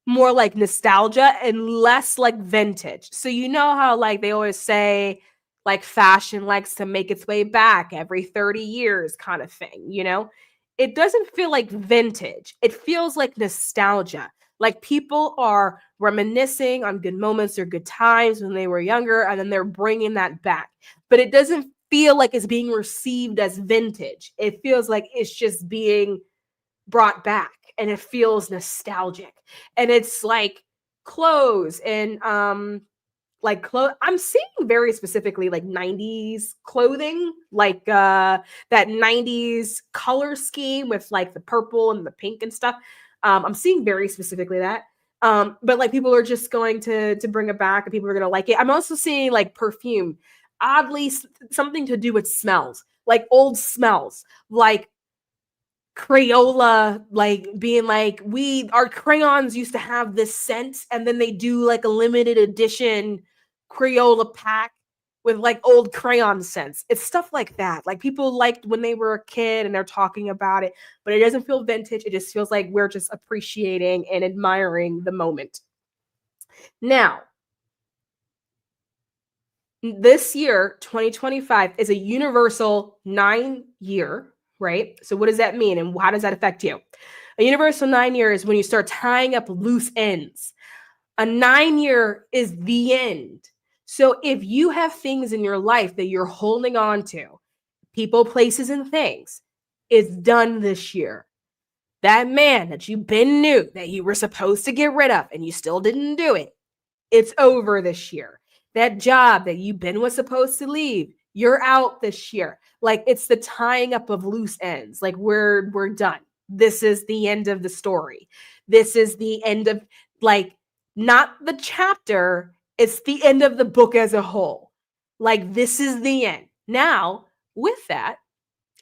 more like nostalgia and less like vintage. So you know how, like, they always say, like, fashion likes to make its way back every 30 years kind of thing, you know? It doesn't feel like vintage. It feels like nostalgia. Like, people are reminiscing on good moments or good times when they were younger, and then they're bringing that back. But it doesn't feel like it's being received as vintage. It feels like it's just being brought back, and it feels nostalgic. And it's like clothes and I'm seeing very specifically like 90s clothing, like that 90s color scheme with like the purple and the pink and stuff. I'm seeing very specifically that. But like, people are just going to bring it back, and people are going to like it. I'm also seeing like perfume, oddly something to do with smells, like old smells, like Crayola, like being like, our crayons used to have this scent, and then they do like a limited edition Crayola pack with like old crayon scents. It's stuff like that. Like, people liked when they were a kid and they're talking about it, but it doesn't feel vintage. It just feels like we're just appreciating and admiring the moment. Now, this year, 2025, is a universal 9-year, right? So what does that mean, and how does that affect you? A universal 9-year is when you start tying up loose ends. A 9-year is the end. So if you have things in your life that you're holding on to, people, places, and things, it's done this year. That man that you been knew that you were supposed to get rid of and you still didn't do it, it's over this year. That job that you was supposed to leave, you're out this year. Like, it's the tying up of loose ends. Like, we're done. This is the end of the story. This is the end of, like, not the chapter, it's the end of the book as a whole. Like, this is the end. Now, with that,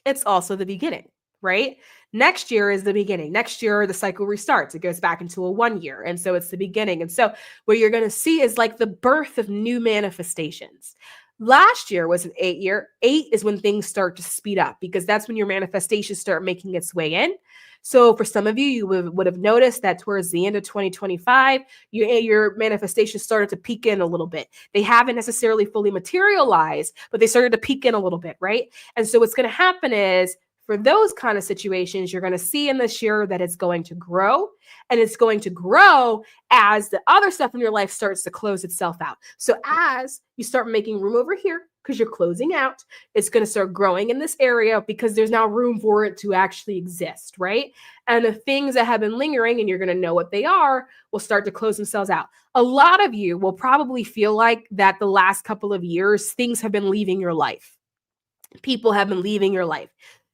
it's also the beginning, right? Next year is the beginning. Next year, the cycle restarts. It goes back into a 1 year. And so it's the beginning. And so what you're going to see is like the birth of new manifestations. Last year was an 8-year. 8 is when things start to speed up, because that's when your manifestations start making its way in. So for some of you, you would have noticed that towards the end of 2025, your manifestations started to peak in a little bit. They haven't necessarily fully materialized, but they started to peak in a little bit, right? And so what's going to happen is, for those kind of situations, you're going to see in this year that it's going to grow, and it's going to grow as the other stuff in your life starts to close itself out. So as you start making room over here, because you're closing out, it's going to start growing in this area because there's now room for it to actually exist, right? And the things that have been lingering, and you're going to know what they are, will start to close themselves out. A lot of you will probably feel like that the last couple of years, things have been leaving your life. People have been leaving your life.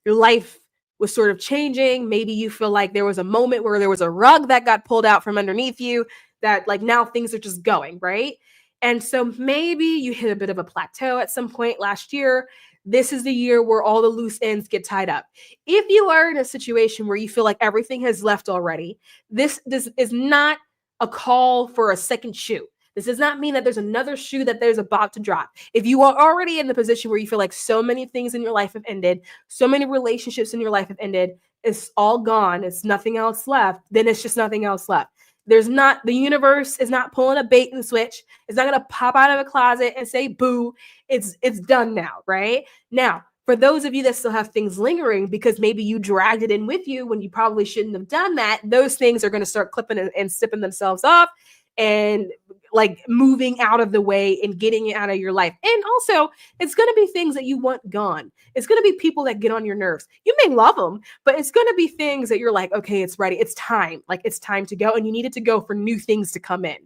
Your life was sort of changing. Maybe you feel like there was a moment where there was a rug that got pulled out from underneath you, that like now things are just going, right? And so maybe you hit a bit of a plateau at some point last year. This is the year where all the loose ends get tied up. If you are in a situation where you feel like everything has left already, this is not a call for a second shoe. This does not mean that there's another shoe that there's about to drop. If you are already in the position where you feel like so many things in your life have ended, so many relationships in your life have ended, it's all gone, it's nothing else left, then it's just nothing else left. The universe is not pulling a bait and switch. It's not going to pop out of a closet and say, boo, it's done now, right? Now, for those of you that still have things lingering because maybe you dragged it in with you when you probably shouldn't have done that, those things are going to start clipping and sipping themselves off and like moving out of the way and getting it out of your life. And also, it's going to be things that you want gone. It's going to be people that get on your nerves. You may love them, but it's going to be things that you're like, okay, it's ready. It's time. Like, it's time to go. And you need it to go for new things to come in.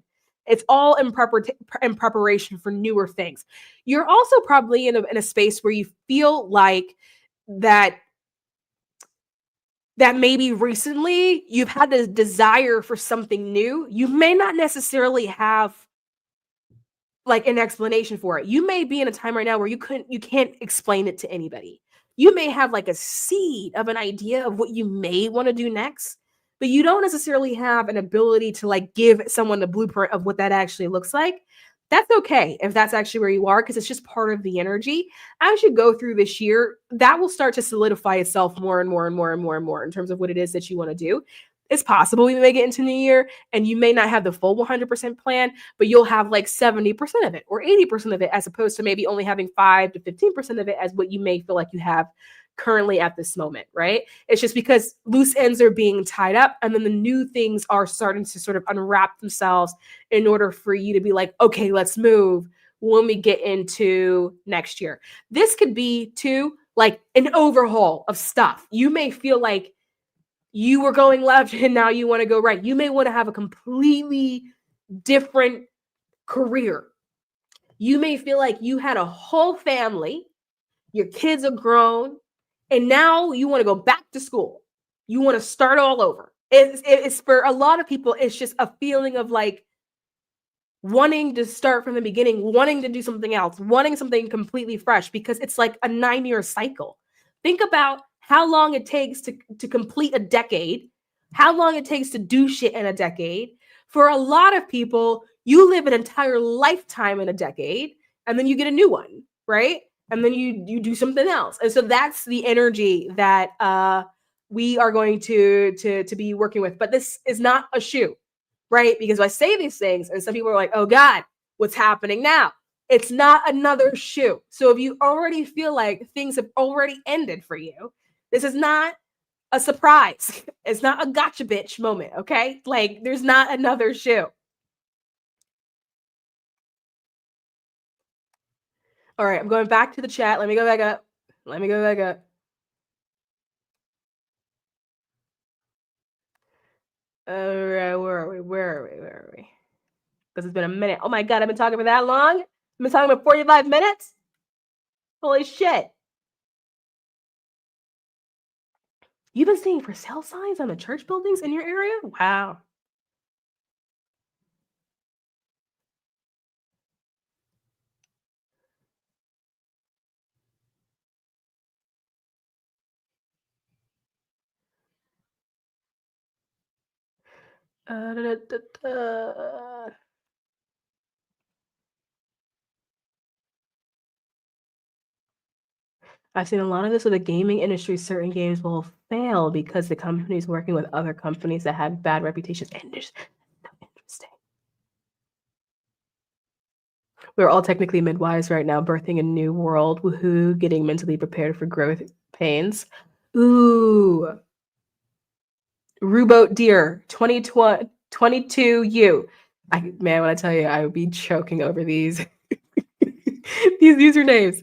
It's all in preparation for newer things. You're also probably in a space where you feel like that maybe recently you've had this desire for something new. You may not necessarily have like an explanation for it. You may be in a time right now where you can't explain it to anybody. You may have like a seed of an idea of what you may want to do next, but you don't necessarily have an ability to like give someone the blueprint of what that actually looks like. That's okay if that's actually where you are, because it's just part of the energy. As you go through this year, that will start to solidify itself more and more and more and more and more in terms of what it is that you want to do. It's possible we may get into New Year and you may not have the full 100% plan, but you'll have like 70% of it or 80% of it, as opposed to maybe only having 5 to 15% of it as what you may feel like you have currently at this moment, right? It's just because loose ends are being tied up and then the new things are starting to sort of unwrap themselves in order for you to be like, okay, let's move when we get into next year. This could be too like an overhaul of stuff. You may feel like you were going left and now you want to go right. You may want to have a completely different career. You may feel like you had a whole family, your kids are grown, and now you want to go back to school. You want to start all over. It's for a lot of people, it's just a feeling of like wanting to start from the beginning, wanting to do something else, wanting something completely fresh, because it's like a 9-year cycle. Think about how long it takes to complete a decade, how long it takes to do shit in a decade. For a lot of people, you live an entire lifetime in a decade, and then you get a new one, right? And then you do something else. And so that's the energy that we are going to be working with. But this is not a shoe, right? Because I say these things and some people are like, oh God, what's happening now? It's not another shoe. So if you already feel like things have already ended for you, this is not a surprise. It's not a gotcha bitch moment, okay? Like there's not another shoe. All right, I'm going back to the chat. Let me go back up. Let me go back up. All right, where are we? Where are we? Because it's been a minute. Oh my God, I've been talking for that long? I've been talking about 45 minutes? Holy shit. You've been seeing for sale signs on the church buildings in your area? Wow. Da, da, da, da. I've seen a lot of this with the gaming industry. Certain games will fail because the company's working with other companies that have bad reputations. And there's so interesting. We're all technically midwives right now, birthing a new world. Woohoo, getting mentally prepared for growth pains. Ooh. Rewboat Deer, 2022U. Man, when I tell you, I would be choking over these these usernames.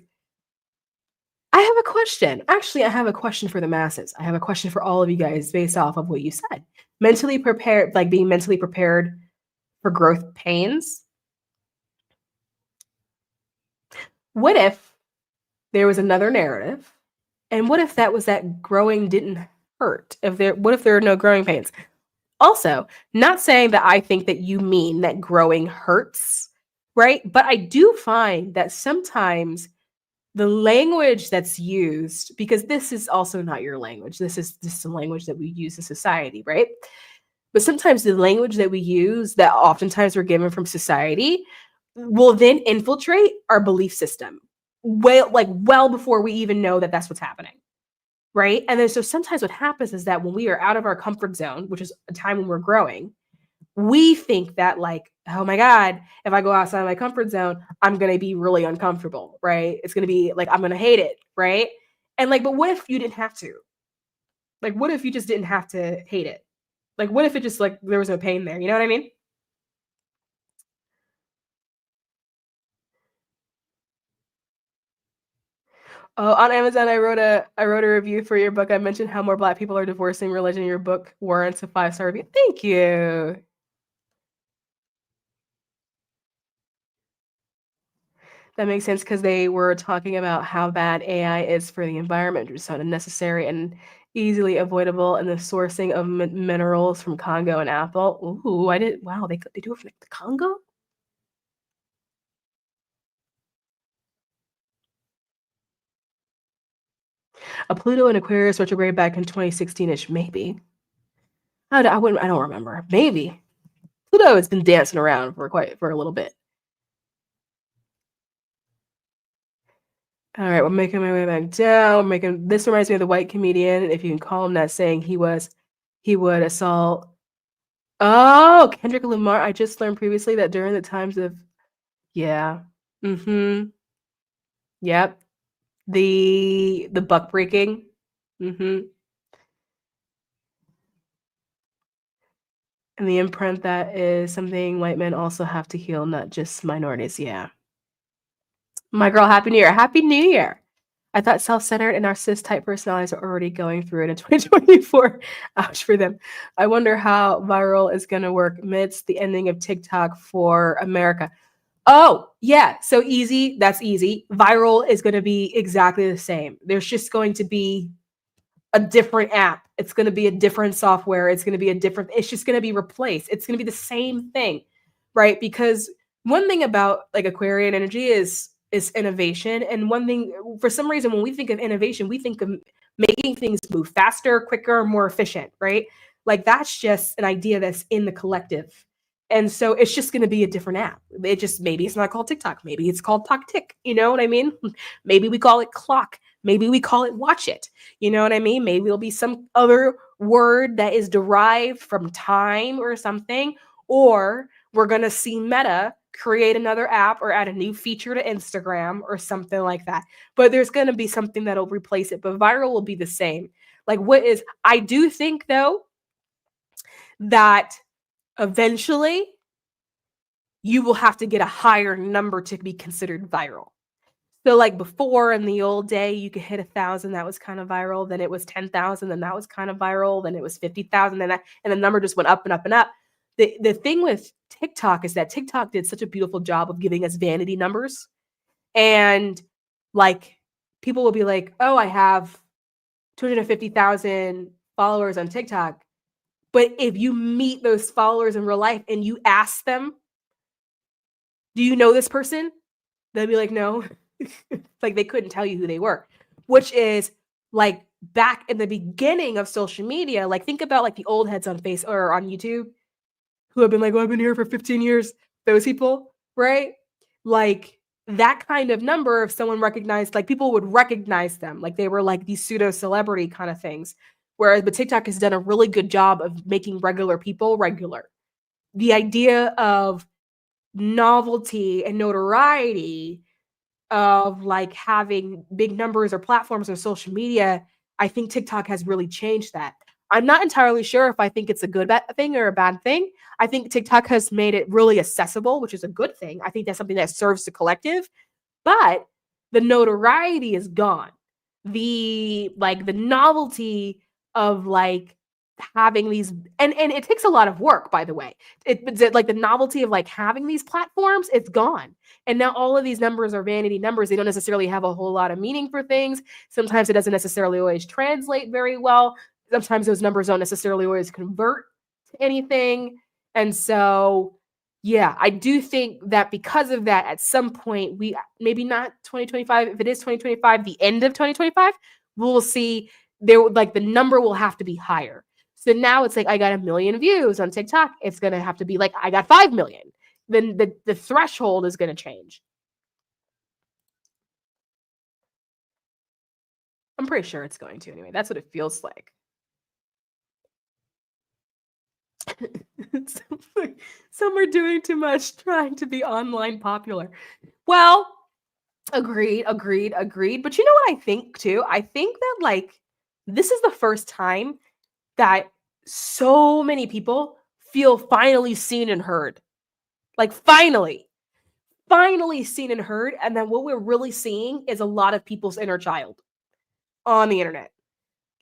I have a question. Actually, I have a question for the masses. I have a question for all of you guys based off of what you said. Mentally prepared, like being mentally prepared for growth pains. What if there was another narrative? And what if that was that growing didn't hurt? What if there are no growing pains? Also, not saying that I think that you mean that growing hurts, right? But I do find that sometimes the language that's used, because this is also not your language, this is just the language that we use in society, right? But sometimes the language that we use that oftentimes we're given from society will then infiltrate our belief system well before we even know that that's what's happening. Right. And then so sometimes what happens is that when we are out of our comfort zone, which is a time when we're growing, we think that like, oh my God, if I go outside my comfort zone, I'm going to be really uncomfortable. Right. It's going to be like, I'm going to hate it. Right. And like, but what if you didn't have to? Like, what if you just didn't have to hate it? Like, what if it just like there was no pain there? You know what I mean? Oh, on Amazon, I wrote a review for your book. I mentioned how more Black people are divorcing religion. Your book warrants a 5-star review. Thank you. That makes sense because they were talking about how bad AI is for the environment, which is so unnecessary and easily avoidable, and the sourcing of minerals from Congo and Apple. Ooh, I didn't. Wow, they do it from the Congo. A Pluto and Aquarius retrograde back in 2016ish, maybe. I wouldn't. I don't remember. Maybe Pluto has been dancing around for a little bit. All right, we're making my way back down. This reminds me of the white comedian, if you can call him that, saying he would assault. Oh, Kendrick Lamar. I just learned previously that during the times of yeah, yep, the buck breaking, and the imprint that is something white men also have to heal, not just minorities. Yeah, my girl, Happy New Year! Happy New Year! I thought self-centered and narcissist type personalities are already going through it in 2024. Ouch for them. I wonder how viral is going to work amidst the ending of TikTok for America. Oh, yeah. So easy. That's easy. Viral is going to be exactly the same. There's just going to be a different app. It's going to be a different software. It's just going to be replaced. It's going to be the same thing, right? Because one thing about like Aquarian energy is innovation. And one thing, for some reason, when we think of innovation, we think of making things move faster, quicker, more efficient, right? Like that's just an idea that's in the collective. And so it's just going to be a different app. Maybe it's not called TikTok. Maybe it's called TokTik. You know what I mean? Maybe we call it clock. Maybe we call it watch it. You know what I mean? Maybe it'll be some other word that is derived from time or something. Or we're going to see Meta create another app or add a new feature to Instagram or something like that. But there's going to be something that'll replace it. But viral will be the same. I do think, though, that eventually you will have to get a higher number to be considered viral. So like before in the old day, you could hit 1,000, that was kind of viral. Then it was 10,000, then that was kind of viral. Then it was 50,000, and the number just went up and up and up. The thing with TikTok is that TikTok did such a beautiful job of giving us vanity numbers, and like people will be like, "Oh, I have 250,000 followers on TikTok," but if you meet those followers in real life and you ask them, "Do you know this person?" They'll be like, "No." Like they couldn't tell you who they were, which is like back in the beginning of social media. Like think about like the old heads on Face or on YouTube who have been like, "Well, I've been here for 15 years." Those people, right? Like that kind of number, if someone recognized, like people would recognize them, like they were like these pseudo celebrity kind of things. But TikTok has done a really good job of making regular people regular. The idea of novelty and notoriety of like having big numbers or platforms or social media, I think TikTok has really changed that. I'm not entirely sure if I think it's a good thing or a bad thing. I think TikTok has made it really accessible, which is a good thing. I think that's something that serves the collective, but the notoriety is gone. The novelty of like having these and it takes a lot of work, by the way. Like the novelty of like having these platforms, it's gone. And now all of these numbers are vanity numbers. They don't necessarily have a whole lot of meaning for things. Sometimes it doesn't necessarily always translate very well. Sometimes those numbers don't necessarily always convert to anything. And so yeah, I do think that because of that, at some point, we maybe not 2025, if it is 2025, the end of 2025, we'll see the number will have to be higher. So now it's like I got 1 million views on TikTok. It's gonna have to be like I got 5 million. Then the threshold is gonna change. I'm pretty sure it's going to anyway. That's what it feels like. Some are doing too much, trying to be online popular. Well, agreed. But you know what I think too? I think that like this is the first time that so many people feel finally seen and heard. Like finally seen and heard. And then what we're really seeing is a lot of people's inner child on the internet.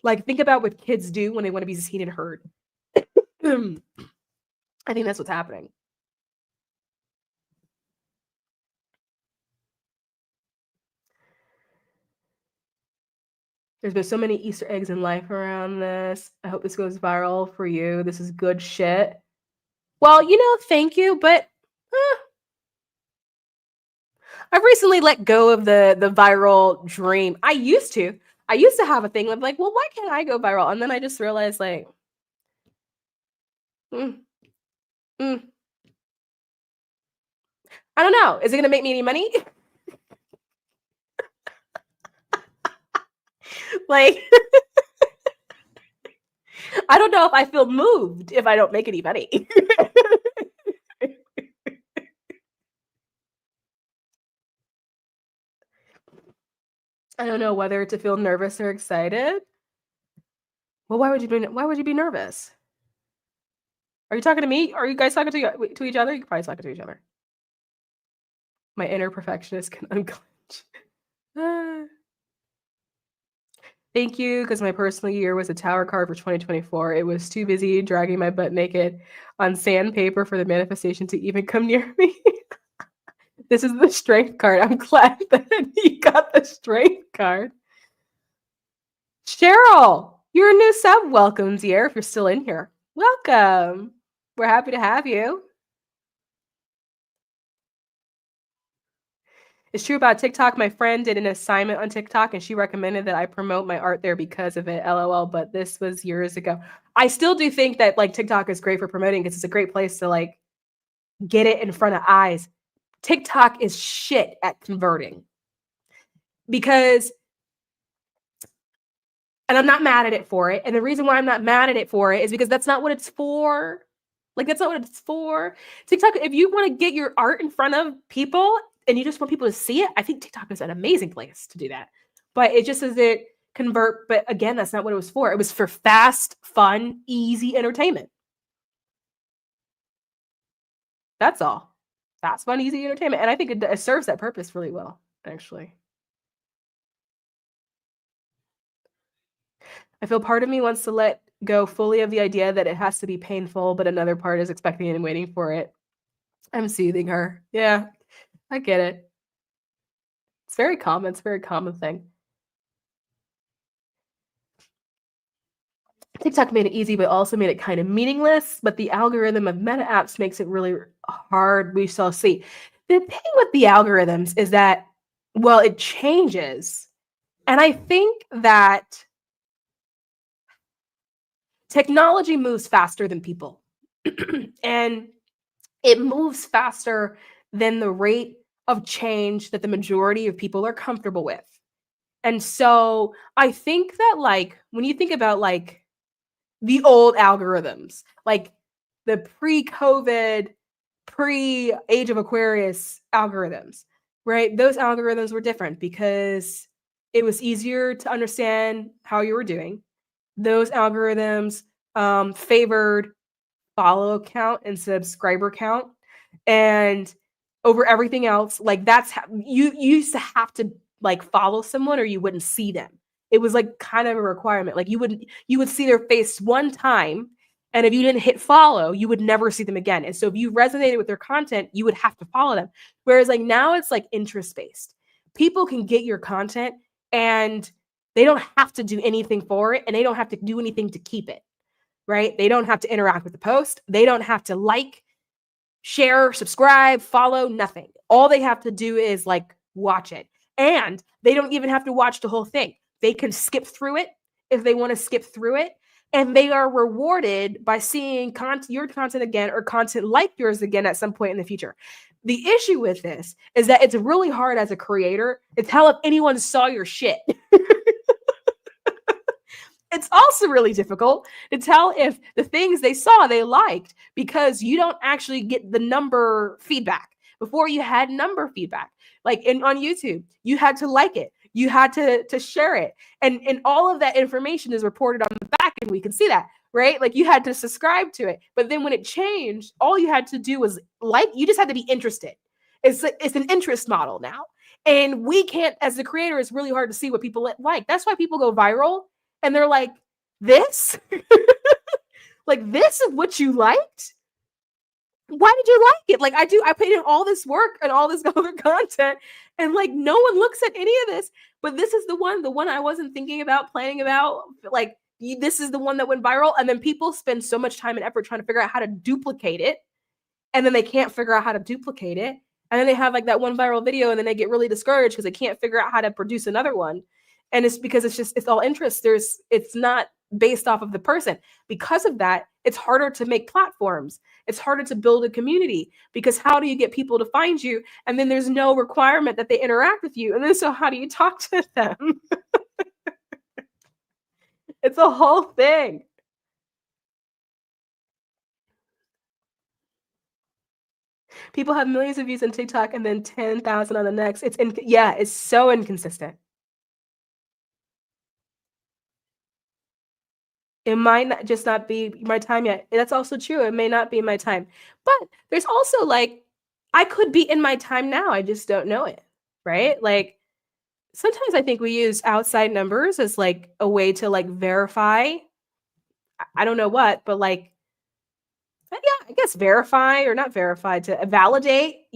Like think about what kids do when they want to be seen and heard. I think that's what's happening. There's been so many Easter eggs in life around this. I hope this goes viral for you. This is good shit. Well, thank you, but I've recently let go of the viral dream. I used to have a thing of like, well, why can't I go viral? And then I just realized like, mm, mm, I don't know. Is it gonna make me any money? Like, I don't know if I feel moved if I don't make any money. I don't know whether to feel nervous or excited. Well, why would you be nervous? Are you talking to me? Are you guys talking to each other? You're probably talking to each other. My inner perfectionist can unclench. Thank you, because my personal year was a tower card for 2024. It was too busy dragging my butt naked on sandpaper for the manifestation to even come near me. This is the strength card. I'm glad that you got the strength card. Cheryl, you're a new sub. Welcome, dear, if you're still in here. Welcome. We're happy to have you. It's true about TikTok. My friend did an assignment on TikTok and she recommended that I promote my art there because of it. LOL. But this was years ago. I still do think that like TikTok is great for promoting because it's a great place to like get it in front of eyes. TikTok is shit at converting because, and I'm not mad at it for it. And the reason why I'm not mad at it for it is because that's not what it's for. Like, that's not what it's for. TikTok, if you want to get your art in front of people and you just want people to see it, I think TikTok is an amazing place to do that. But it just doesn't convert. But again, that's not what it was for. It was for fast, fun, easy entertainment. That's all. Fast, fun, easy entertainment. And I think it serves that purpose really well, actually. I feel part of me wants to let go fully of the idea that it has to be painful, but another part is expecting it and waiting for it. I'm soothing her. Yeah, I get it. It's very common. It's a very common thing. TikTok made it easy, but also made it kind of meaningless. But the algorithm of meta apps makes it really hard. We shall see. The thing with the algorithms is that, well, it changes. And I think that technology moves faster than people. And it moves faster than the rate of change that the majority of people are comfortable with. And so I think that like when you think about like the old algorithms, like the pre-COVID, pre-Age of Aquarius algorithms, right? Those algorithms were different because it was easier to understand how you were doing. Those algorithms favored follow count and subscriber count, and over everything else, like that's how you used to have to like follow someone or you wouldn't see them. It was like kind of a requirement. Like you would see their face one time, and if you didn't hit follow, you would never see them again. And so if you resonated with their content, you would have to follow them. Whereas like now it's like interest based. People can get your content and they don't have to do anything for it, and they don't have to do anything to keep it, right? They don't have to interact with the post. They don't have to like, share, subscribe, follow, nothing. All they have to do is like watch it. And they don't even have to watch the whole thing. They can skip through it if they want to skip through it. And they are rewarded by seeing your content again or content like yours again at some point in the future. The issue with this is that it's really hard as a creator to tell if anyone saw your shit. It's also really difficult to tell if the things they saw they liked because you don't actually get the number feedback. Before you had number feedback. Like on YouTube, you had to like it. You had to share it. And all of that information is reported on the back and we can see that, right? Like you had to subscribe to it. But then when it changed, all you had to do was like, you just had to be interested. It's an interest model now. And we can't, as the creator, it's really hard to see what people like. That's why people go viral and they're like, this? Like, this is what you liked? Why did you like it? Like I put in all this work and all this other content And like no one looks at any of this, but this is the one I wasn't thinking about, planning about. Like this is the one that went viral. And then people spend so much time and effort trying to figure out how to duplicate it. And then they can't figure out how to duplicate it. And then they have like that one viral video and then they get really discouraged because they can't figure out how to produce another one. And it's because it's all interest. It's not based off of the person. Because of that, it's harder to make platforms. It's harder to build a community because how do you get people to find you? And then there's no requirement that they interact with you. And then so how do you talk to them? It's a whole thing. People have millions of views on TikTok and then 10,000 on the next. It's so inconsistent. It might not be my time yet. That's also true. It may not be my time. But there's also like, I could be in my time now. I just don't know it, right? Like sometimes I think we use outside numbers as like a way to like verify. I don't know what, but like, yeah, I guess verify or not verify to validate,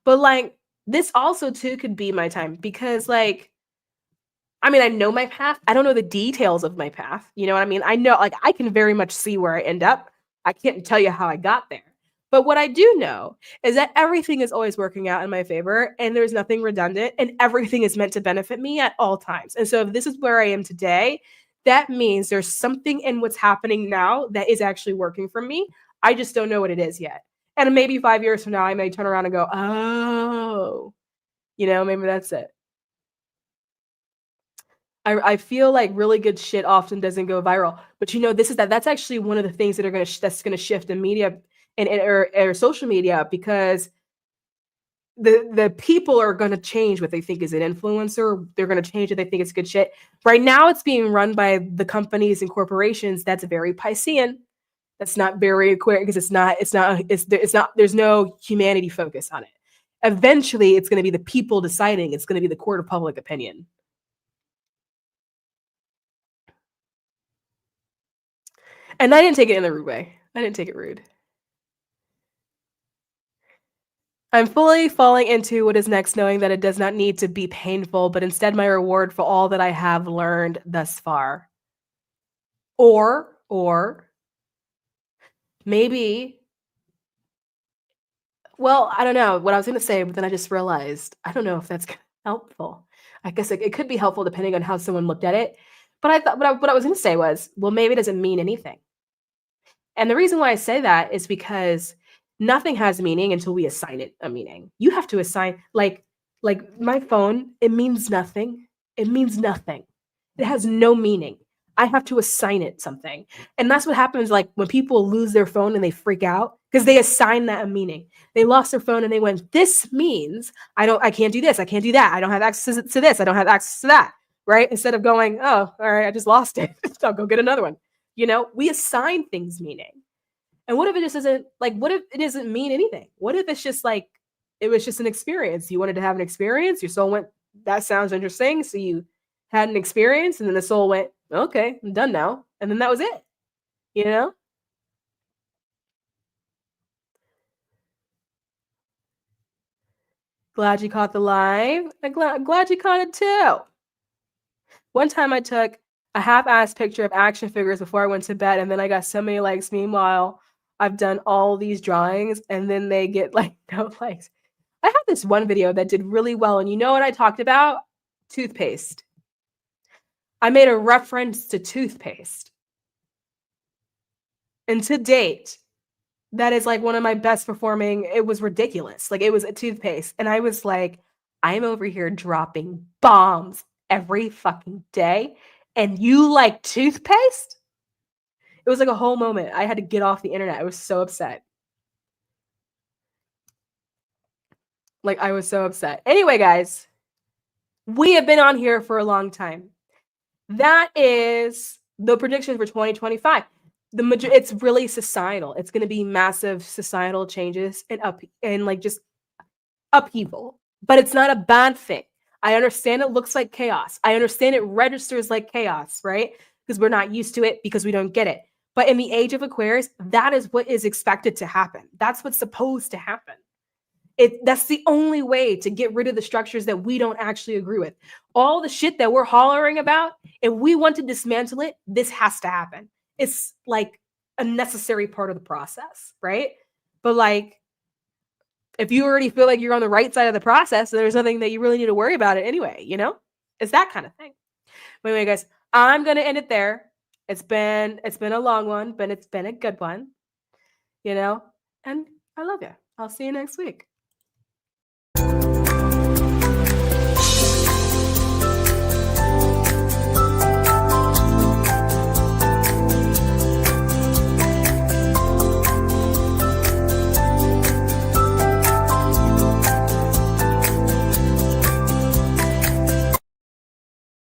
But like this also too could be my time because like, I mean, I know my path. I don't know the details of my path. You know what I mean? I know, like, I can very much see where I end up. I can't tell you how I got there. But what I do know is that everything is always working out in my favor and there's nothing redundant and everything is meant to benefit me at all times. And so if this is where I am today, that means there's something in what's happening now that is actually working for me. I just don't know what it is yet. And maybe 5 years from now, I may turn around and go, oh, maybe that's it. I feel like really good shit often doesn't go viral, but that's actually one of the things that's gonna shift in media and or social media because the people are gonna change what they think is an influencer. They're gonna change what they think is good shit. Right now, it's being run by the companies and corporations. That's very Piscean. That's not very Aquarius because there's no humanity focus on it. Eventually, it's gonna be the people deciding. It's gonna be the court of public opinion. And I didn't take it in the rude way. I didn't take it rude. I'm fully falling into what is next, knowing that it does not need to be painful, but instead my reward for all that I have learned thus far. Or maybe, well, I don't know what I was going to say, but then I just realized, I don't know if that's helpful. I guess it could be helpful depending on how someone looked at it. But I thought what I was going to say was, well, maybe it doesn't mean anything. And the reason why I say that is because nothing has meaning until we assign it a meaning. You have to assign, like my phone, it means nothing. It means nothing. It has no meaning. I have to assign it something. And that's what happens like when people lose their phone and they freak out because they assign that a meaning. They lost their phone and they went, this means I can't do this. I can't do that. I don't have access to this. I don't have access to that. Right? Instead of going, oh, all right, I just lost it. I'll go get another one. We assign things meaning. And what if it just isn't like, what if it doesn't mean anything? What if it's just like, it was just an experience. You wanted to have an experience. Your soul went, that sounds interesting. So you had an experience and then the soul went, okay, I'm done now. And then that was it, Glad you caught the live. I'm glad you caught it too. One time I took a half-assed picture of action figures before I went to bed, and then I got so many likes. Meanwhile, I've done all these drawings, and then they get like no likes. I have this one video that did really well, and you know what I talked about? Toothpaste. I made a reference to toothpaste. And to date, that is like one of my best performing. It was ridiculous. Like it was a toothpaste. And I was like, I'm over here dropping bombs every fucking day. And you like toothpaste? It was like a whole moment. I had to get off the internet. I was so upset. Like I was so upset. Anyway, guys, we have been on here for a long time. That is the prediction for 2025. It's really societal. It's going to be massive societal changes and like just upheaval. But it's not a bad thing. I understand it looks like chaos. I understand it registers like chaos, right? Because we're not used to it because we don't get it. But in the age of Aquarius, that is what is expected to happen. That's what's supposed to happen. That's the only way to get rid of the structures that we don't actually agree with. All the shit that we're hollering about, if we want to dismantle it, this has to happen. It's like a necessary part of the process, right? But like, if you already feel like you're on the right side of the process, there's nothing that you really need to worry about it anyway, you know? It's that kind of thing. But anyway, guys, I'm gonna end it there. It's been a long one, but it's been a good one, you know? And I love you. I'll see you next week.